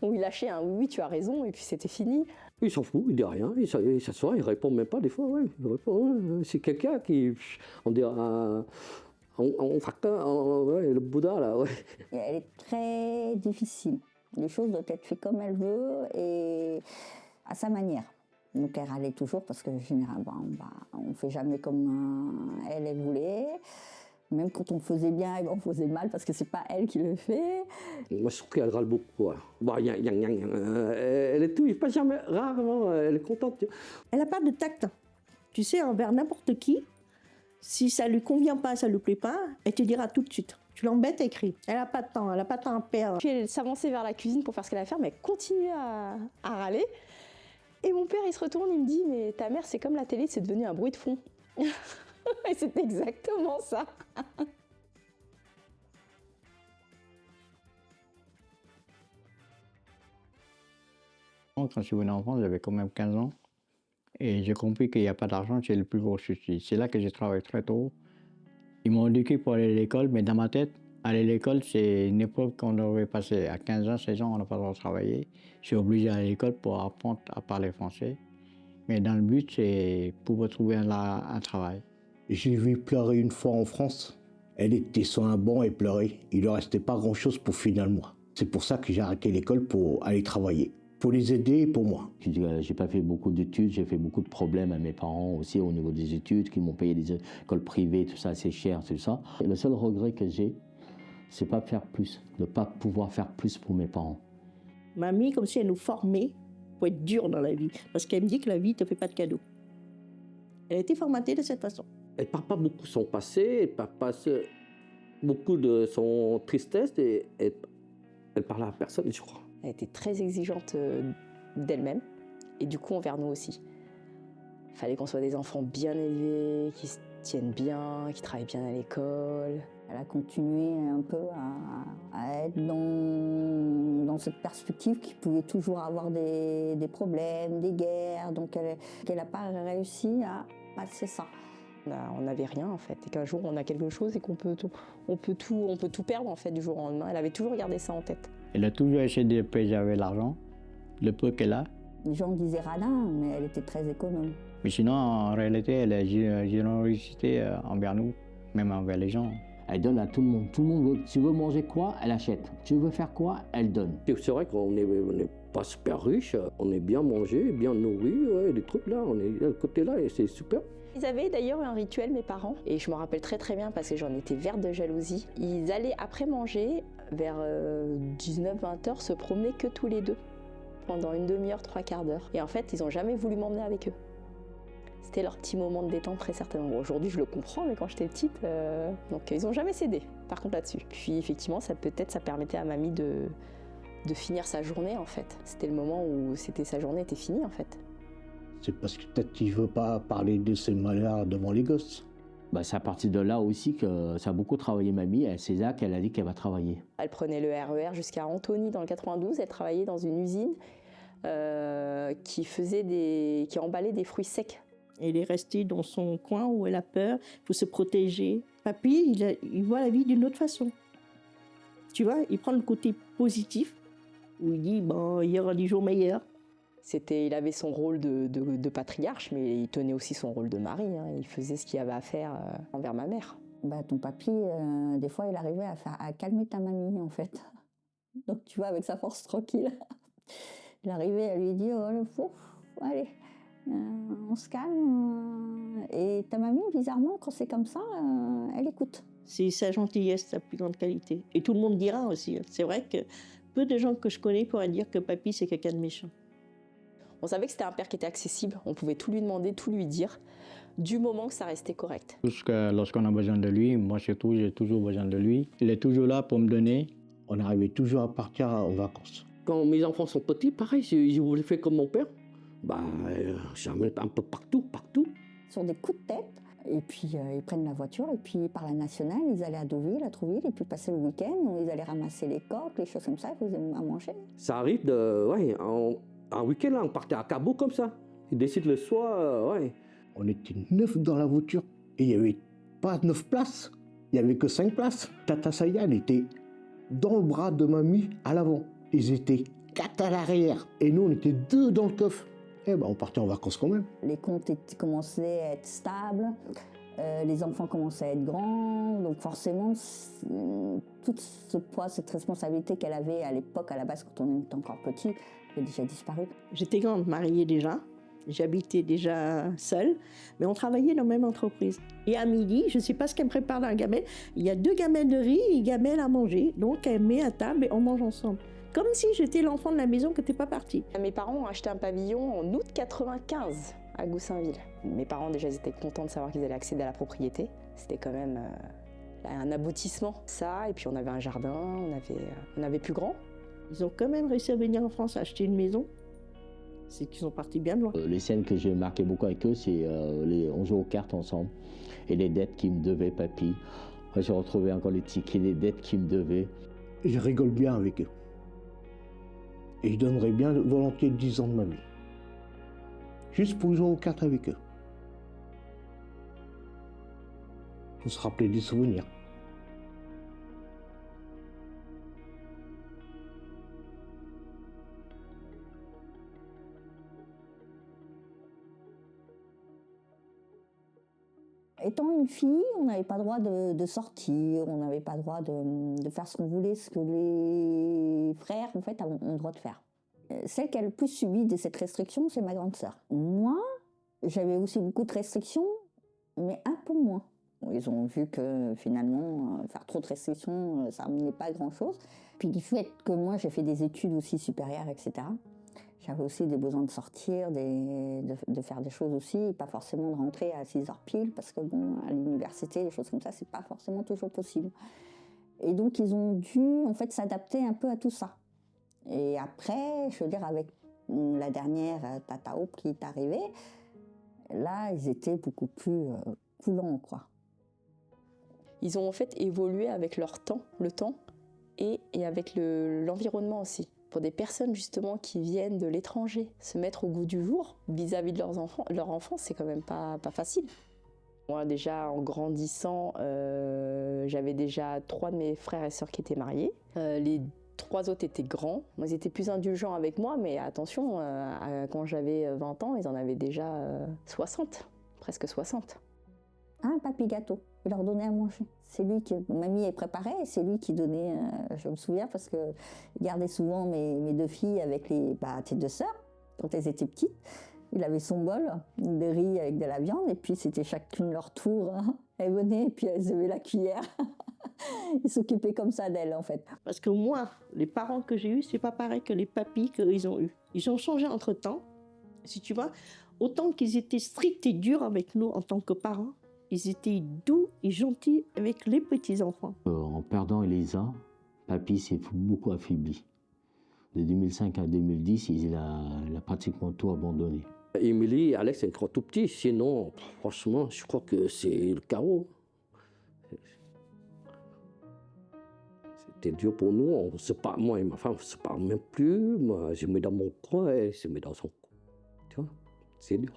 Ou il lâchait un oui, tu as raison, et puis c'était fini. Il s'en fout, il dit rien, il s'assoit, il répond même pas des fois, ouais, il répond, ouais. C'est quelqu'un qui, on dirait un ouais, le Bouddha là, ouais. Et elle est très difficile. Les choses doivent être faites comme elle veut et à sa manière. Donc elle râlait toujours parce que généralement, on fait jamais comme elle voulait. Même quand on faisait bien, on faisait mal parce que c'est pas elle qui le fait. Moi, je trouve qu'elle râle beaucoup. Ouais. Bon, elle est tout, il pas jamais, rarement, elle est contente. Elle n'a pas de tact. Tu sais, envers n'importe qui, si ça lui convient pas, ça lui plaît pas, elle te dira tout de suite. Tu l'embêtes, elle crie. Elle n'a pas de temps, elle n'a pas de temps à perdre. Puis elle s'avançait vers la cuisine pour faire ce qu'elle allait faire, mais elle continuait à râler. Et mon père, il se retourne, il me dit, mais ta mère, c'est comme la télé, c'est devenu un bruit de fond. Et c'est exactement ça. Quand je suis venu en France, j'avais quand même 15 ans. Et j'ai compris qu'il n'y a pas d'argent, c'est le plus gros souci. C'est là que j'ai travaillé très tôt. Ils m'ont éduqué pour aller à l'école, mais dans ma tête, aller à l'école, c'est une épreuve qu'on devrait passer. À 15 ans, 16 ans, on n'a pas le droit de travailler. Je suis obligé d'aller à l'école pour apprendre à parler français. Mais dans le but, c'est pour trouver un travail. J'ai vu pleurer une fois en France. Elle était sur un banc et pleurait. Il ne lui restait pas grand-chose pour finir le mois. C'est pour ça que j'ai arrêté l'école pour aller travailler. Pour les aider et pour moi. J'ai pas fait beaucoup d'études, j'ai fait beaucoup de problèmes à mes parents aussi au niveau des études, qui m'ont payé des écoles privées, tout ça, c'est cher, tout ça. Et le seul regret que j'ai, c'est pas faire plus, de pas pouvoir faire plus pour mes parents. Mamie, comme si elle nous formait pour être dure dans la vie. Parce qu'elle me dit que la vie ne te fait pas de cadeaux. Elle a été formatée de cette façon. Elle ne parle pas beaucoup de son passé, elle ne parle pas beaucoup de son tristesse, et elle parle à personne, je crois. Elle était très exigeante d'elle-même, et du coup envers nous aussi. Il fallait qu'on soit des enfants bien élevés, qui se tiennent bien, qui travaillent bien à l'école. Elle a continué un peu à être dans cette perspective qu'il pouvait toujours avoir des problèmes, des guerres, donc elle n'a pas réussi à passer ça. On n'avait rien en fait, et qu'un jour on a quelque chose et qu'on peut tout perdre en fait du jour au lendemain. Elle avait toujours gardé ça en tête. Elle a toujours essayé de préserver l'argent, le peu qu'elle a. Les gens disaient radin, mais elle était très économe. Mais sinon, en réalité, elle a une générosité envers nous, même envers les gens. Elle donne à tout le monde. Tout le monde veut. Tu veux manger quoi, elle achète. Tu veux faire quoi, elle donne. C'est vrai qu'on est Pas super riche, on est bien mangé, bien nourri, ouais, les trucs là, on est de ce côté-là et c'est super. Ils avaient d'ailleurs un rituel, mes parents, et je me rappelle très très bien parce que j'en étais verte de jalousie. Ils allaient après manger, vers 19-20 heures, se promener que tous les deux, pendant une demi-heure, 3/4 d'heure. Et en fait, ils n'ont jamais voulu m'emmener avec eux. C'était leur petit moment de détente très certainement. Bon, aujourd'hui, je le comprends, mais quand j'étais petite, donc ils n'ont jamais cédé, par contre là-dessus. Puis effectivement, ça permettait à mamie de finir sa journée en fait. C'était le moment où sa journée était finie en fait. C'est parce que peut-être qu'il ne veut pas parler de ces malheurs devant les gosses. Bah, c'est à partir de là aussi que ça a beaucoup travaillé mamie. C'est là qu'elle a dit qu'elle va travailler. Elle prenait le RER jusqu'à Antony dans le 92. Elle travaillait dans une usine qui emballait des fruits secs. Elle est restée dans son coin où elle a peur, il faut se protéger. Papy, il voit la vie d'une autre façon. Tu vois, il prend le côté positif, où il dit, bon, il y aura des jours meilleurs. Il avait son rôle de patriarche, mais il tenait aussi son rôle de mari. Hein. Il faisait ce qu'il y avait à faire envers ma mère. Bah, ton papy, des fois, il arrivait à calmer ta mamie, en fait. Donc, tu vois, avec sa force tranquille, il arrivait à lui dire, oh, le fou, allez, on se calme. Et ta mamie, bizarrement, quand c'est comme ça, elle écoute. C'est sa gentillesse, sa plus grande qualité. Et tout le monde dira aussi. C'est vrai que peu de gens que je connais pourraient dire que papy, c'est quelqu'un de méchant. On savait que c'était un père qui était accessible, on pouvait tout lui demander, tout lui dire, du moment que ça restait correct. Lorsqu'on a besoin de lui, moi surtout, j'ai toujours besoin de lui. Il est toujours là pour me donner. On arrivait toujours à partir en vacances. Quand mes enfants sont petits, pareil, je voulais faire comme mon père. Bah, j'emmène un peu partout. Sur des coups de tête, et puis ils prennent la voiture, et puis par la nationale, ils allaient à Deauville, à Trouville, et puis passer le week-end, ils allaient ramasser les coques, les choses comme ça, ils faisaient à manger. Ça arrive un week-end, là, on partait à Cabo comme ça. Ils décident le soir, ouais. On était 9 dans la voiture et il n'y avait pas 9 places, il n'y avait que 5 places. Tata Sayan était dans le bras de mamie à l'avant. Ils étaient 4 à l'arrière et nous on était 2 dans le coffre. Eh ben on partait en vacances quand même. Les comptes commençaient à être stables, les enfants commençaient à être grands, donc forcément tout ce poids, cette responsabilité qu'elle avait à l'époque, à la base quand on était encore petit, a déjà disparu. J'étais grande, mariée déjà. J'habitais déjà seule, mais on travaillait dans la même entreprise. Et à midi, je ne sais pas ce qu'elle me prépare dans la gamelle, il y a 2 gamelles de riz et une gamelle à manger. Donc elle met à table et on mange ensemble. Comme si j'étais l'enfant de la maison qui n'était pas parti. Mes parents ont acheté un pavillon en août 95 à Goussainville. Mes parents déjà ils étaient contents de savoir qu'ils allaient accéder à la propriété. C'était quand même un aboutissement. Ça, et puis on avait un jardin, on avait plus grand. Ils ont quand même réussi à venir en France acheter une maison. C'est qu'ils sont partis bien loin. Les scènes que j'ai marquées beaucoup avec eux, c'est on joue aux cartes ensemble. Et les dettes qu'ils me devaient, papy. J'ai retrouvé encore les tickets, les dettes qu'ils me devaient. Et je rigole bien avec eux. Et je donnerais bien volontiers 10 ans de ma vie. Juste pour jouer aux cartes avec eux. Pour se rappeler des souvenirs. Étant une fille, on n'avait pas le droit de sortir, on n'avait pas le droit de faire ce qu'on voulait, ce que les frères en fait ont le droit de faire. Celle qui a le plus subi de cette restriction, c'est ma grande sœur. Moi, j'avais aussi beaucoup de restrictions, mais un peu moins. Ils ont vu que finalement, faire trop de restrictions, ça n'amenait pas à grand-chose. Puis du fait que moi, j'ai fait des études aussi supérieures, etc., j'avais aussi des besoins de sortir, de faire des choses aussi, pas forcément de rentrer à 6h pile, parce que bon, à l'université, des choses comme ça, c'est pas forcément toujours possible. Et donc, ils ont dû, en fait, s'adapter un peu à tout ça. Et après, je veux dire, avec la dernière Tata Hope qui est arrivée, là, ils étaient beaucoup plus coulants, quoi. Ils ont en fait évolué avec leur temps, le temps, et avec l'environnement aussi. Pour des personnes justement qui viennent de l'étranger, se mettre au goût du jour vis-à-vis de leur enfants, c'est quand même pas facile. Moi déjà en grandissant, j'avais déjà 3 de mes frères et sœurs qui étaient mariés. Les 3 autres étaient grands. Ils étaient plus indulgents avec moi, mais attention, quand j'avais 20 ans, ils en avaient déjà 60, presque 60. Un papy gâteau. Il leur donnait à manger. C'est lui qui, mamie est préparée, et c'est lui qui donnait, je me souviens, parce qu'il gardait souvent mes deux filles avec tes deux sœurs, quand elles étaient petites. Il avait son bol de riz avec de la viande, et puis c'était chacune leur tour. Hein. Elles venaient, et puis elles avaient la cuillère. Ils s'occupaient comme ça d'elles, en fait. Parce que moi, les parents que j'ai eus, c'est pas pareil que les papis qu'ils ont eus. Ils ont changé entre-temps. Si tu vois, autant qu'ils étaient stricts et durs avec nous en tant que parents, ils étaient doux et gentils avec les petits-enfants. En perdant Elisa, papy s'est beaucoup affaibli. De 2005 à 2010, il a pratiquement tout abandonné. Émilie, Alex, c'est encore tout petit. Sinon, franchement, je crois que c'est le chaos. C'était dur pour nous. On se parle, moi et ma femme, on ne se parle même plus. Moi, je me mets dans mon coin et elle se met dans son coin. Tu vois, c'est dur.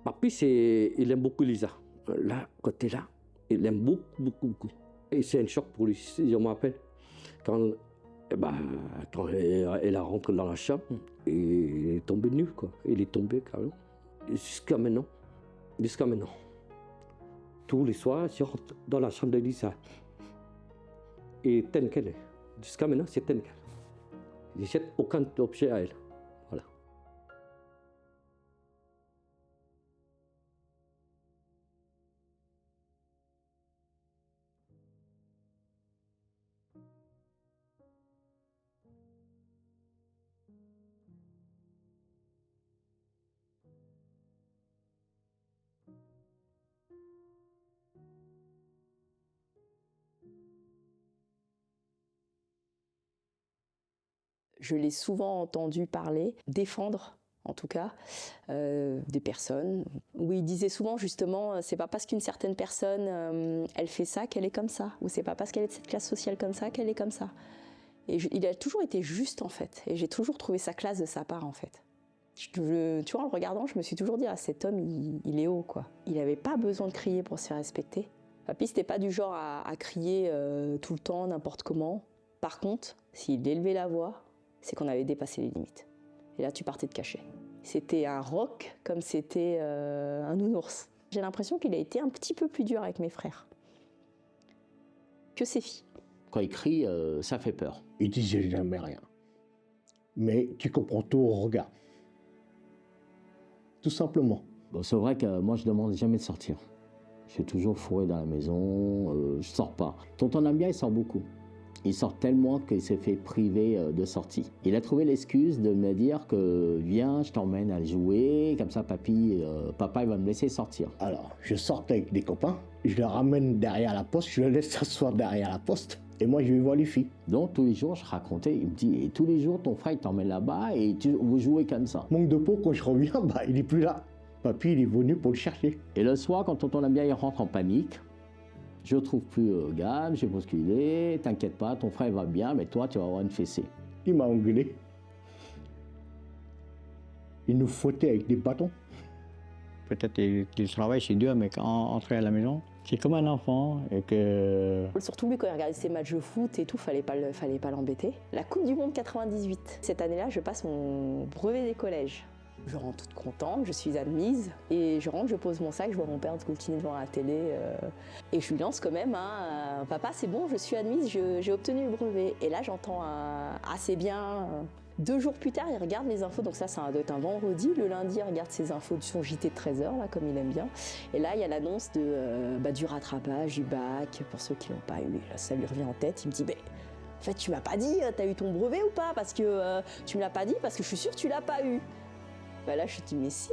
Papy, il aime beaucoup Lisa. Là, côté là, il aime beaucoup, beaucoup, beaucoup. Et c'est un choc pour lui, je me rappelle. Quand elle a rentré dans la chambre, il est tombé nu, quoi. Il est tombé carrément. Jusqu'à maintenant. Jusqu'à maintenant. Tous les soirs, je rentre dans la chambre de Lisa. Et telle qu'elle est. Jusqu'à maintenant, c'est telle qu'elle. Je ne jette aucun objet à elle. Voilà. Je l'ai souvent entendu parler, défendre en tout cas, des personnes, où il disait souvent justement, c'est pas parce qu'une certaine personne, elle fait ça qu'elle est comme ça, ou c'est pas parce qu'elle est de cette classe sociale comme ça qu'elle est comme ça. Et il a toujours été juste en fait, et j'ai toujours trouvé ça classe de sa part en fait. Tu vois, en le regardant, je me suis toujours dit, ah, cet homme, il est haut quoi. Il n'avait pas besoin de crier pour se faire respecter. Papy, c'était pas du genre à crier tout le temps, n'importe comment. Par contre, s'il élevait la voix, c'est qu'on avait dépassé les limites. Et là, tu partais te cacher. C'était un roc comme c'était un nounours. J'ai l'impression qu'il a été un petit peu plus dur avec mes frères que ses filles. Quand il crie, ça fait peur. Il disait jamais rien. Mais tu comprends tout au regard. Tout simplement. Bon, c'est vrai que moi, je ne demande jamais de sortir. Je suis toujours fourré dans la maison, je sors pas. Tonton Nambia, il sort beaucoup. Il sort tellement qu'il s'est fait priver de sortie. Il a trouvé l'excuse de me dire que viens, je t'emmène à jouer, comme ça papa il va me laisser sortir. Alors, je sortais avec des copains, je le ramène derrière la poste, je le laisse s'asseoir derrière la poste, et moi je vais voir les filles. Donc tous les jours, je racontais, il me dit, et tous les jours ton frère il t'emmène là-bas et vous jouez comme ça. Manque de peau, quand je reviens, il n'est plus là. Papy, il est venu pour le chercher. Et le soir, quand tonton Nambia il rentre en panique, je ne trouve plus Gab, j'ai bousculé, t'inquiète pas, ton frère va bien, mais toi, tu vas avoir une fessée. Il m'a engueulé. Il nous fouettait avec des bâtons. Peut-être qu'il travaille chez Dieu, mais quand entrer à la maison, c'est comme un enfant. Et que... Surtout lui, quand il regardait ses matchs de foot et tout, fallait pas l'embêter. La Coupe du Monde 98. Cette année-là, je passe mon brevet des collèges. Je rentre toute contente, je suis admise, et je rentre, je pose mon sac, je vois mon père continuer devant la télé, et je lui lance quand même, papa c'est bon, je suis admise, j'ai obtenu le brevet. Et là j'entends assez bien, 2 jours plus tard, il regarde les infos, donc ça doit être un vendredi, le lundi il regarde ses infos de son JT de 13h, là, comme il aime bien, et là il y a l'annonce du rattrapage, du bac, pour ceux qui l'ont pas eu, là, ça lui revient en tête, il me dit, en fait tu m'as pas dit, t'as eu ton brevet ou pas, parce que tu me l'as pas dit, parce que je suis sûre que tu l'as pas eu. Là, je me dis, mais si,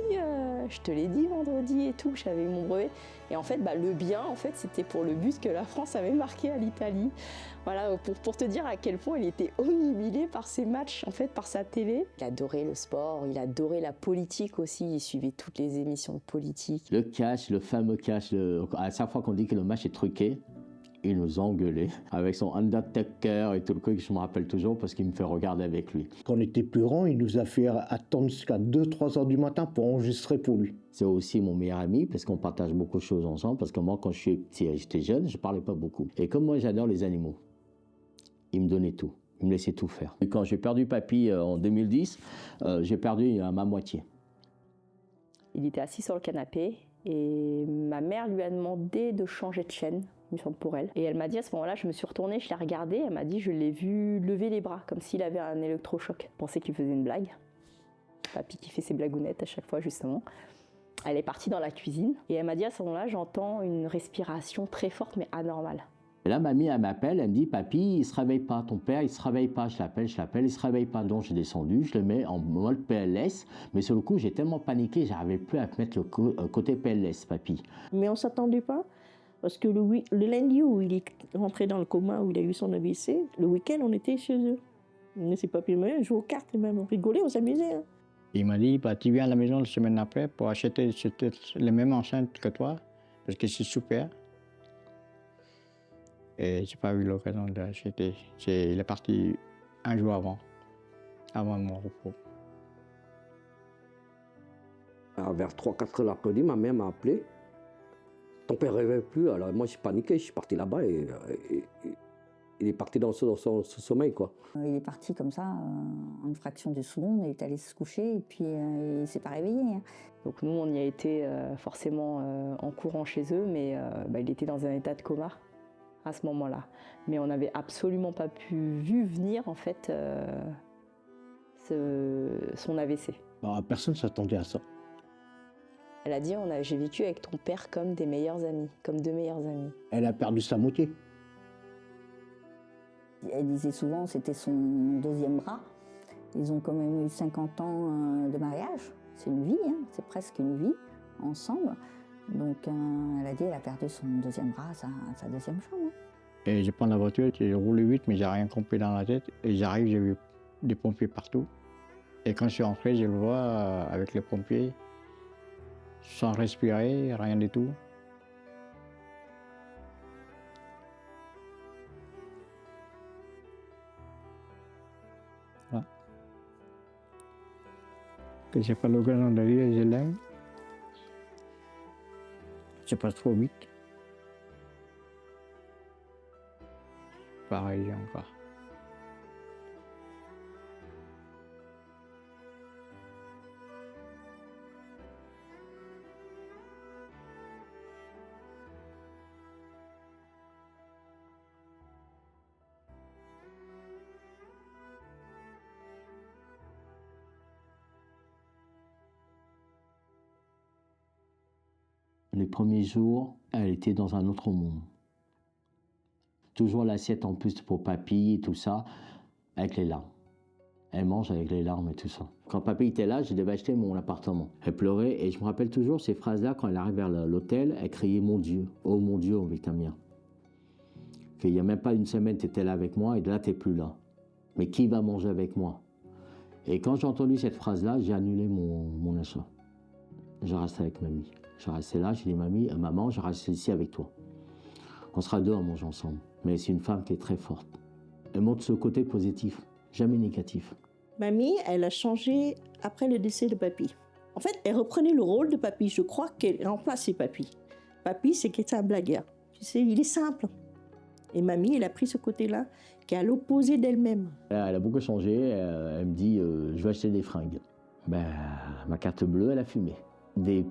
je te l'ai dit vendredi et tout, j'avais eu mon brevet. Et en fait, le bien, c'était pour le but que la France avait marqué à l'Italie. Voilà, pour te dire à quel point il était omnibulé par ses matchs, en fait, par sa télé. Il adorait le sport, il adorait la politique aussi, il suivait toutes les émissions de politique. Le cash, le fameux cash, à chaque fois qu'on dit que le match est truqué, il nous a engueulés avec son Undertaker et tout le truc, je me rappelle toujours parce qu'il me fait regarder avec lui. Quand on était plus grand, il nous a fait attendre jusqu'à 2-3 heures du matin pour enregistrer pour lui. C'est aussi mon meilleur ami parce qu'on partage beaucoup de choses ensemble, parce que moi quand j'étais jeune, je parlais pas beaucoup. Et comme moi j'adore les animaux, il me donnait tout, il me laissait tout faire. Et quand j'ai perdu papy en 2010, j'ai perdu ma moitié. Il était assis sur le canapé Et ma mère lui a demandé de changer de chaîne, il me semble pour elle. Et elle m'a dit à ce moment-là, je me suis retournée, je l'ai regardé, elle m'a dit je l'ai vu lever les bras, comme s'il avait un électrochoc. Je pensais qu'il faisait une blague. Papy qui fait ses blagounettes à chaque fois, justement. Elle est partie dans la cuisine et elle m'a dit à ce moment-là, j'entends une respiration très forte mais anormale. Et là, mamie, elle m'appelle, elle me dit, papy, il se réveille pas, ton père, il se réveille pas. Je l'appelle, il se réveille pas. Donc, j'ai descendu, je le mets en mode PLS. Mais sur le coup, j'ai tellement paniqué, j'arrivais plus à mettre le côté PLS, papy. Mais on ne s'attendait pas, parce que le lundi où il est rentré dans le coma, où il a eu son AVC, le week-end, on était chez eux. Mais c'est pas pire, on jouait aux cartes même, on rigolait, on s'amusait. Hein. Il m'a dit, bah, tu viens à la maison la semaine après pour acheter les mêmes enceintes que toi, parce que c'est super. Et j'ai pas eu l'occasion d'acheter. Il est parti un jour avant mon repos. Vers 3-4 heures l'après-midi, ma mère m'a appelé. Ton père ne rêvait plus, alors moi j'ai paniqué, je suis parti là-bas et il est parti dans son sommeil, quoi. Il est parti comme ça, en une fraction de seconde, il est allé se coucher et puis il ne s'est pas réveillé. Hein. Donc nous, on y a été forcément en courant chez eux, mais il était dans un état de coma à ce moment-là. Mais on n'avait absolument pas vu venir, en fait, son AVC. Bah, personne ne s'attendait à ça. Elle a dit, j'ai vécu avec ton père comme des meilleurs amis, comme deux meilleurs amis. Elle a perdu sa moitié. Elle disait souvent que c'était son deuxième bras. Ils ont quand même eu 50 ans de mariage. C'est une vie, hein, c'est presque une vie ensemble. Donc elle a dit qu'elle a perdu son deuxième bras, sa deuxième jambe. Hein. Et je prends la voiture, j'ai roulé vite, mais j'ai rien compris dans la tête. Et j'arrive, j'ai vu des pompiers partout. Et quand je suis entré, je le vois avec les pompiers, sans respirer, rien du tout. Voilà. Que j'ai pas l'occasion de lire, je l'aime. Je passe trop vite. Pareil encore. Les premiers jours, elle était dans un autre monde. Toujours l'assiette en plus pour papy et tout ça, avec les larmes. Elle mange avec les larmes et tout ça. Quand papy était là, je devais acheter mon appartement. Elle pleurait et je me rappelle toujours ces phrases-là, quand elle arrive vers l'hôtel, elle criait « Mon Dieu, oh mon Dieu, Victamia ». Qu'il n'y a même pas une semaine, tu étais là avec moi et là, tu n'es plus là. Mais qui va manger avec moi? Et quand j'ai entendu cette phrase-là, j'ai annulé mon achat. Je reste avec mamie. Je restais là, j'ai dit maman, je reste ici avec toi. On sera deux à manger ensemble. Mais c'est une femme qui est très forte. Elle montre ce côté positif, jamais négatif. Mamie, elle a changé après le décès de papy. En fait, elle reprenait le rôle de papy. Je crois qu'elle remplaçait papy. Papy, c'est qu'il était un blagueur. Tu sais, il est simple. Et mamie, elle a pris ce côté-là, qui est à l'opposé d'elle-même. Elle a beaucoup changé. Elle me dit, je vais acheter des fringues. Ben, ma carte bleue, elle a fumé. Des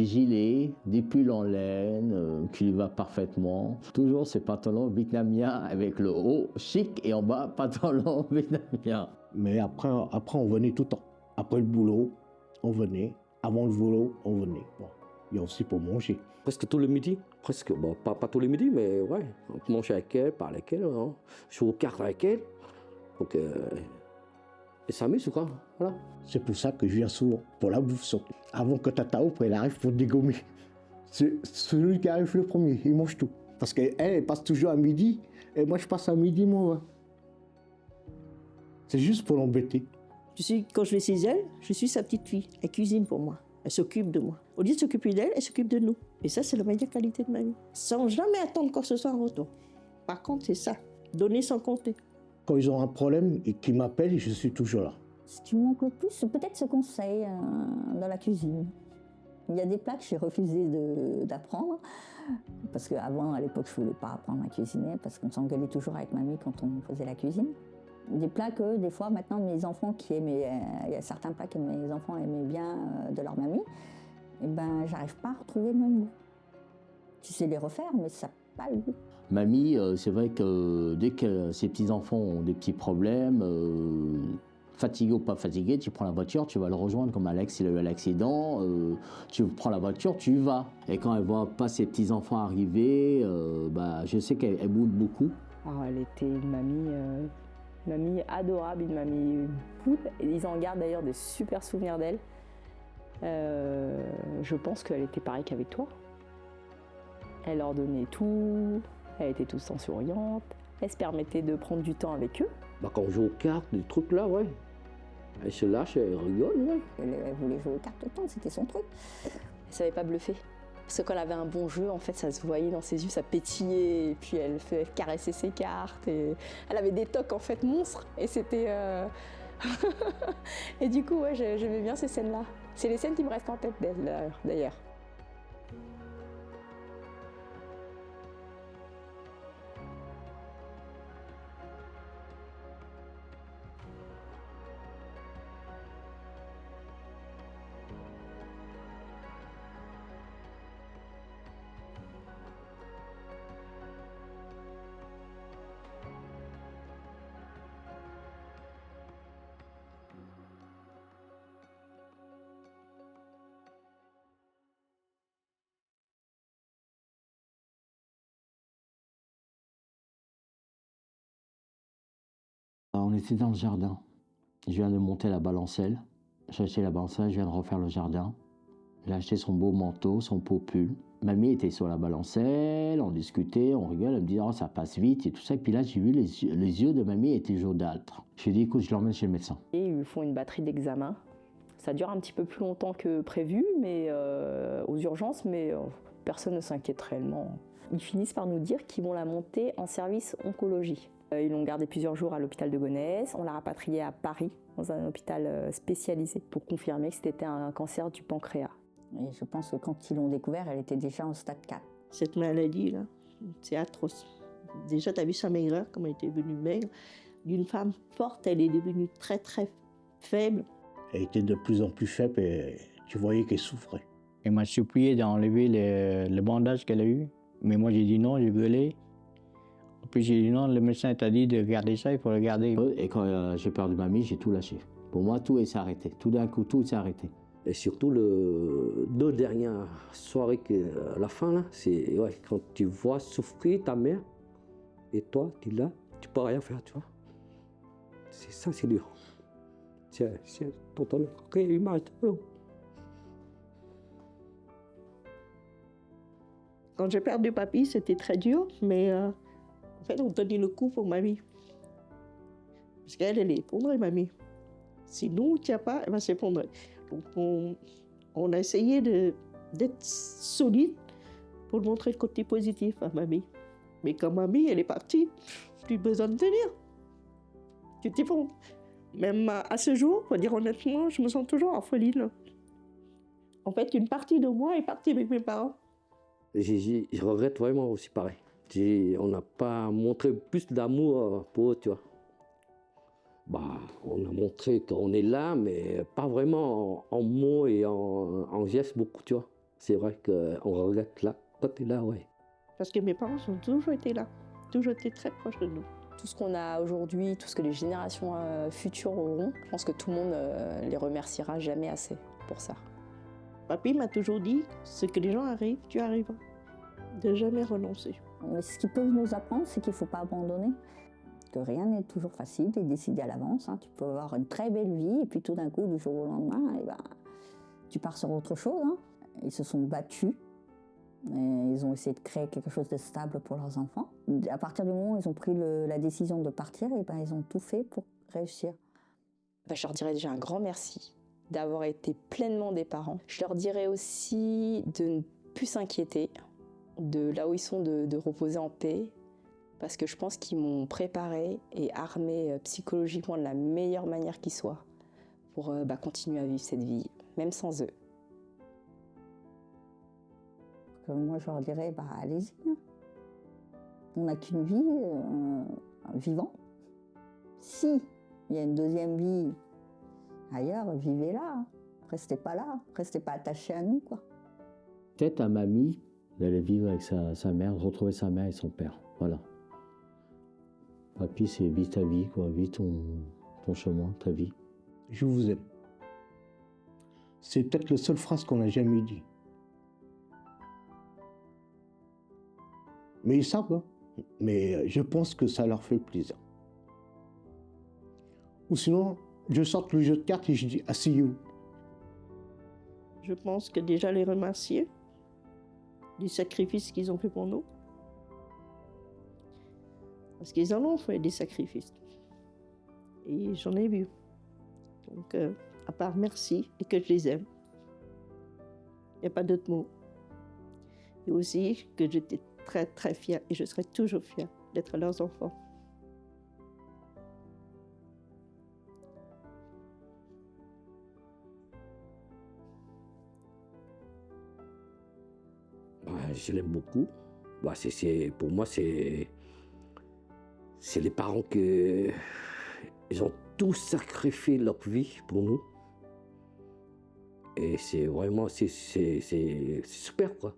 gilets, des pulls en laine qui lui va parfaitement. Toujours ces pantalons vietnamiens avec le haut chic et en bas pantalon vietnamien. Mais après, on venait tout le temps. Après le boulot, on venait. Avant le boulot, on venait. Bon, il y a aussi pour manger. Presque tous les midis. Presque, bon, pas tous les midis, mais ouais. On mangeait avec elle, parlait avec elle, hein. Jouer aux cartes avec elle. Donc, et s'amuse, quoi. Voilà. C'est pour ça que je viens souvent, pour la bouffe surtout. Avant que Tata Oprah elle arrive pour dégommer. C'est celui qui arrive le premier, il mange tout. Parce qu'elle passe toujours à midi, et moi je passe à midi, moi. C'est juste pour l'embêter. Quand je vais chez elle, je suis sa petite fille. Elle cuisine pour moi. Elle s'occupe de moi. Au lieu de s'occuper d'elle, elle s'occupe de nous. Et ça, c'est la meilleure qualité de ma vie. Sans jamais attendre quoi que ce soit en retour. Par contre, c'est ça. Donner sans compter. Quand ils ont un problème et qu'ils m'appellent, je suis toujours là. Ce qui me manque le plus, c'est peut-être ce conseil dans la cuisine. Il y a des plats que j'ai refusé d'apprendre. Parce qu'avant, à l'époque, je ne voulais pas apprendre à cuisiner parce qu'on s'engueulait toujours avec mamie quand on faisait la cuisine. Des plats que, des fois, maintenant, mes enfants qui aimaient... Il y a certains plats que mes enfants aimaient bien de leur mamie. Et ben, j'arrive pas à retrouver le même goût. Tu sais les refaire, mais ça n'a pas le goût. Mamie, c'est vrai que dès que ses petits-enfants ont des petits problèmes, fatigué ou pas fatigué, tu prends la voiture, tu vas le rejoindre, comme Alex, il a eu l'accident, tu prends la voiture, tu y vas. Et quand elle voit pas ses petits-enfants arriver, je sais qu'elle boude beaucoup. Alors, elle était une mamie adorable, une mamie cool. Ils en gardent d'ailleurs des super souvenirs d'elle. Je pense qu'elle était pareille qu'avec toi. Elle leur donnait tout, elle était tout le temps souriante, elle se permettait de prendre du temps avec eux. Quand on joue aux cartes, des trucs là, ouais. Elle se lâche, elle rigole, ouais. Elle voulait jouer aux cartes tout le temps, c'était son truc. Elle savait pas bluffer. Parce que quand elle avait un bon jeu, en fait, ça se voyait dans ses yeux, ça pétillait, et puis elle caressait ses cartes. Et elle avait des tocs, en fait, monstres. Et c'était... Et du coup, ouais, j'aimais bien ces scènes-là. C'est les scènes qui me restent en tête d'elle, d'ailleurs. On était dans le jardin. Je viens de monter la balancelle. J'ai acheté la balancelle, je viens de refaire le jardin. J'ai acheté son beau manteau, son beau pull. Mamie était sur la balancelle, on discutait, on rigole, elle me dit oh, ça passe vite et tout ça. Et puis là, j'ai vu les yeux de mamie étaient jaunâtres. J'ai dit écoute, je l'emmène chez le médecin. Et ils lui font une batterie d'examens. Ça dure un petit peu plus longtemps que prévu, mais aux urgences, mais personne ne s'inquiète réellement. Ils finissent par nous dire qu'ils vont la monter en service oncologie. Ils l'ont gardée plusieurs jours à l'hôpital de Gonesse. On l'a rapatriée à Paris, dans un hôpital spécialisé, pour confirmer que c'était un cancer du pancréas. Et je pense que quand ils l'ont découvert, elle était déjà en stade 4. Cette maladie-là, c'est atroce. Déjà, tu as vu sa maigreur, comme elle était devenue maigre. D'une femme forte, elle est devenue très, très faible. Elle était de plus en plus faible et tu voyais qu'elle souffrait. Elle m'a supplié d'enlever le bandage qu'elle a eu. Mais moi, j'ai dit non, j'ai gueulé. Puis j'ai dit non, le médecin t'a dit de garder ça, il faut le garder. Et quand j'ai perdu mamie, j'ai tout lâché. Pour moi, tout s'est arrêté. Tout d'un coup, tout s'est arrêté. Et surtout, les 2 dernières soirées, à la fin, là, c'est ouais, quand tu vois souffrir ta mère, et toi, tu es là, tu peux rien faire, tu vois. C'est ça, c'est dur. C'est ton image. Quand j'ai perdu papy, c'était très dur, mais en fait, on tenait le coup pour mamie. Parce qu'elle, elle est effondrée, mamie. Si nous, on ne tient pas, elle va s'effondrer. Donc, on a essayé d'être solide pour montrer le côté positif à mamie. Mais quand mamie, elle est partie, plus besoin de tenir. Tu t'effondres. Même à ce jour, pour dire honnêtement, je me sens toujours orpheline. En fait, une partie de moi est partie avec mes parents. Je regrette vraiment aussi pareil. On n'a pas montré plus d'amour pour eux, tu vois. On a montré qu'on est là, mais pas vraiment en mots et en gestes beaucoup, tu vois. C'est vrai qu'on regrette là, quand tu es là, ouais. Parce que mes parents ont toujours été là, toujours été très proches de nous. Tout ce qu'on a aujourd'hui, tout ce que les générations futures auront, je pense que tout le monde les remerciera jamais assez pour ça. Papy m'a toujours dit, ce que les gens arrivent, tu arriveras. De jamais renoncer. Mais ce qu'ils peuvent nous apprendre, c'est qu'il ne faut pas abandonner. Que rien n'est toujours facile et décidé à l'avance. Tu peux avoir une très belle vie et puis tout d'un coup, du jour au lendemain, tu pars sur autre chose. Ils se sont battus. Et ils ont essayé de créer quelque chose de stable pour leurs enfants. À partir du moment où ils ont pris la décision de partir, ils ont tout fait pour réussir. Je leur dirais déjà un grand merci d'avoir été pleinement des parents. Je leur dirais aussi de ne plus s'inquiéter de là où ils sont, de reposer en paix, parce que je pense qu'ils m'ont préparé et armé psychologiquement de la meilleure manière qui soit pour continuer à vivre cette vie, même sans eux. Moi, je leur dirais, allez-y. On n'a qu'une vie, vivant. Si il y a une deuxième vie ailleurs, vivez-la. Restez pas là, restez pas attachés à nous, quoi. Peut-être à mamie d'aller vivre avec sa mère, retrouver sa mère et son père. Voilà. Papy, c'est vis ta vie, quoi. Vis ton chemin, ta vie. Je vous aime. C'est peut-être la seule phrase qu'on n'a jamais dit. Mais ils savent, hein. Mais je pense que ça leur fait plaisir. Ou sinon, je sors le jeu de cartes et je dis « asseyez-vous ». Je pense que déjà les remercier du sacrifice qu'ils ont fait pour nous. Parce qu'ils en ont fait des sacrifices. Et j'en ai vu. Donc, à part merci et que je les aime. Il n'y a pas d'autre mot. Et aussi que j'étais très très fière et je serai toujours fière d'être leurs enfants. Je l'aime beaucoup. Pour moi, c'est les parents qui ils ont tous sacrifié leur vie pour nous. Et c'est vraiment, c'est super, quoi.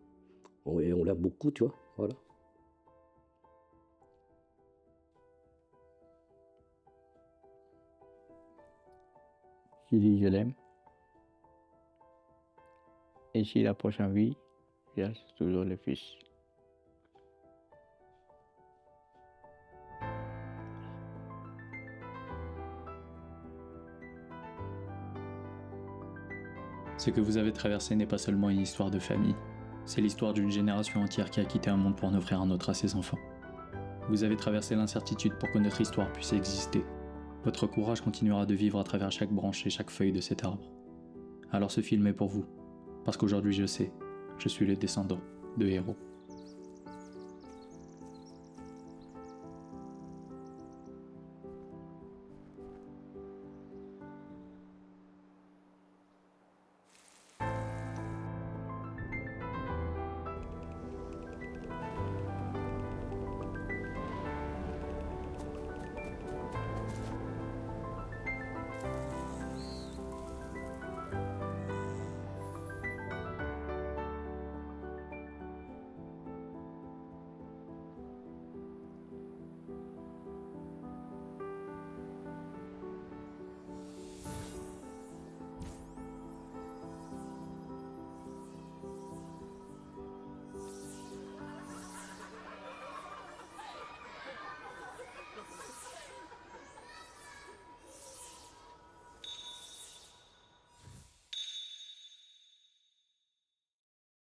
On l'aime beaucoup, tu vois, voilà. Je dis je l'aime. Et si la prochaine vie, il y a toujours le fils. Ce que vous avez traversé n'est pas seulement une histoire de famille, c'est l'histoire d'une génération entière qui a quitté un monde pour en offrir un autre à ses enfants. Vous avez traversé l'incertitude pour que notre histoire puisse exister. Votre courage continuera de vivre à travers chaque branche et chaque feuille de cet arbre. Alors ce film est pour vous, parce qu'aujourd'hui je sais, je suis le descendant de héros.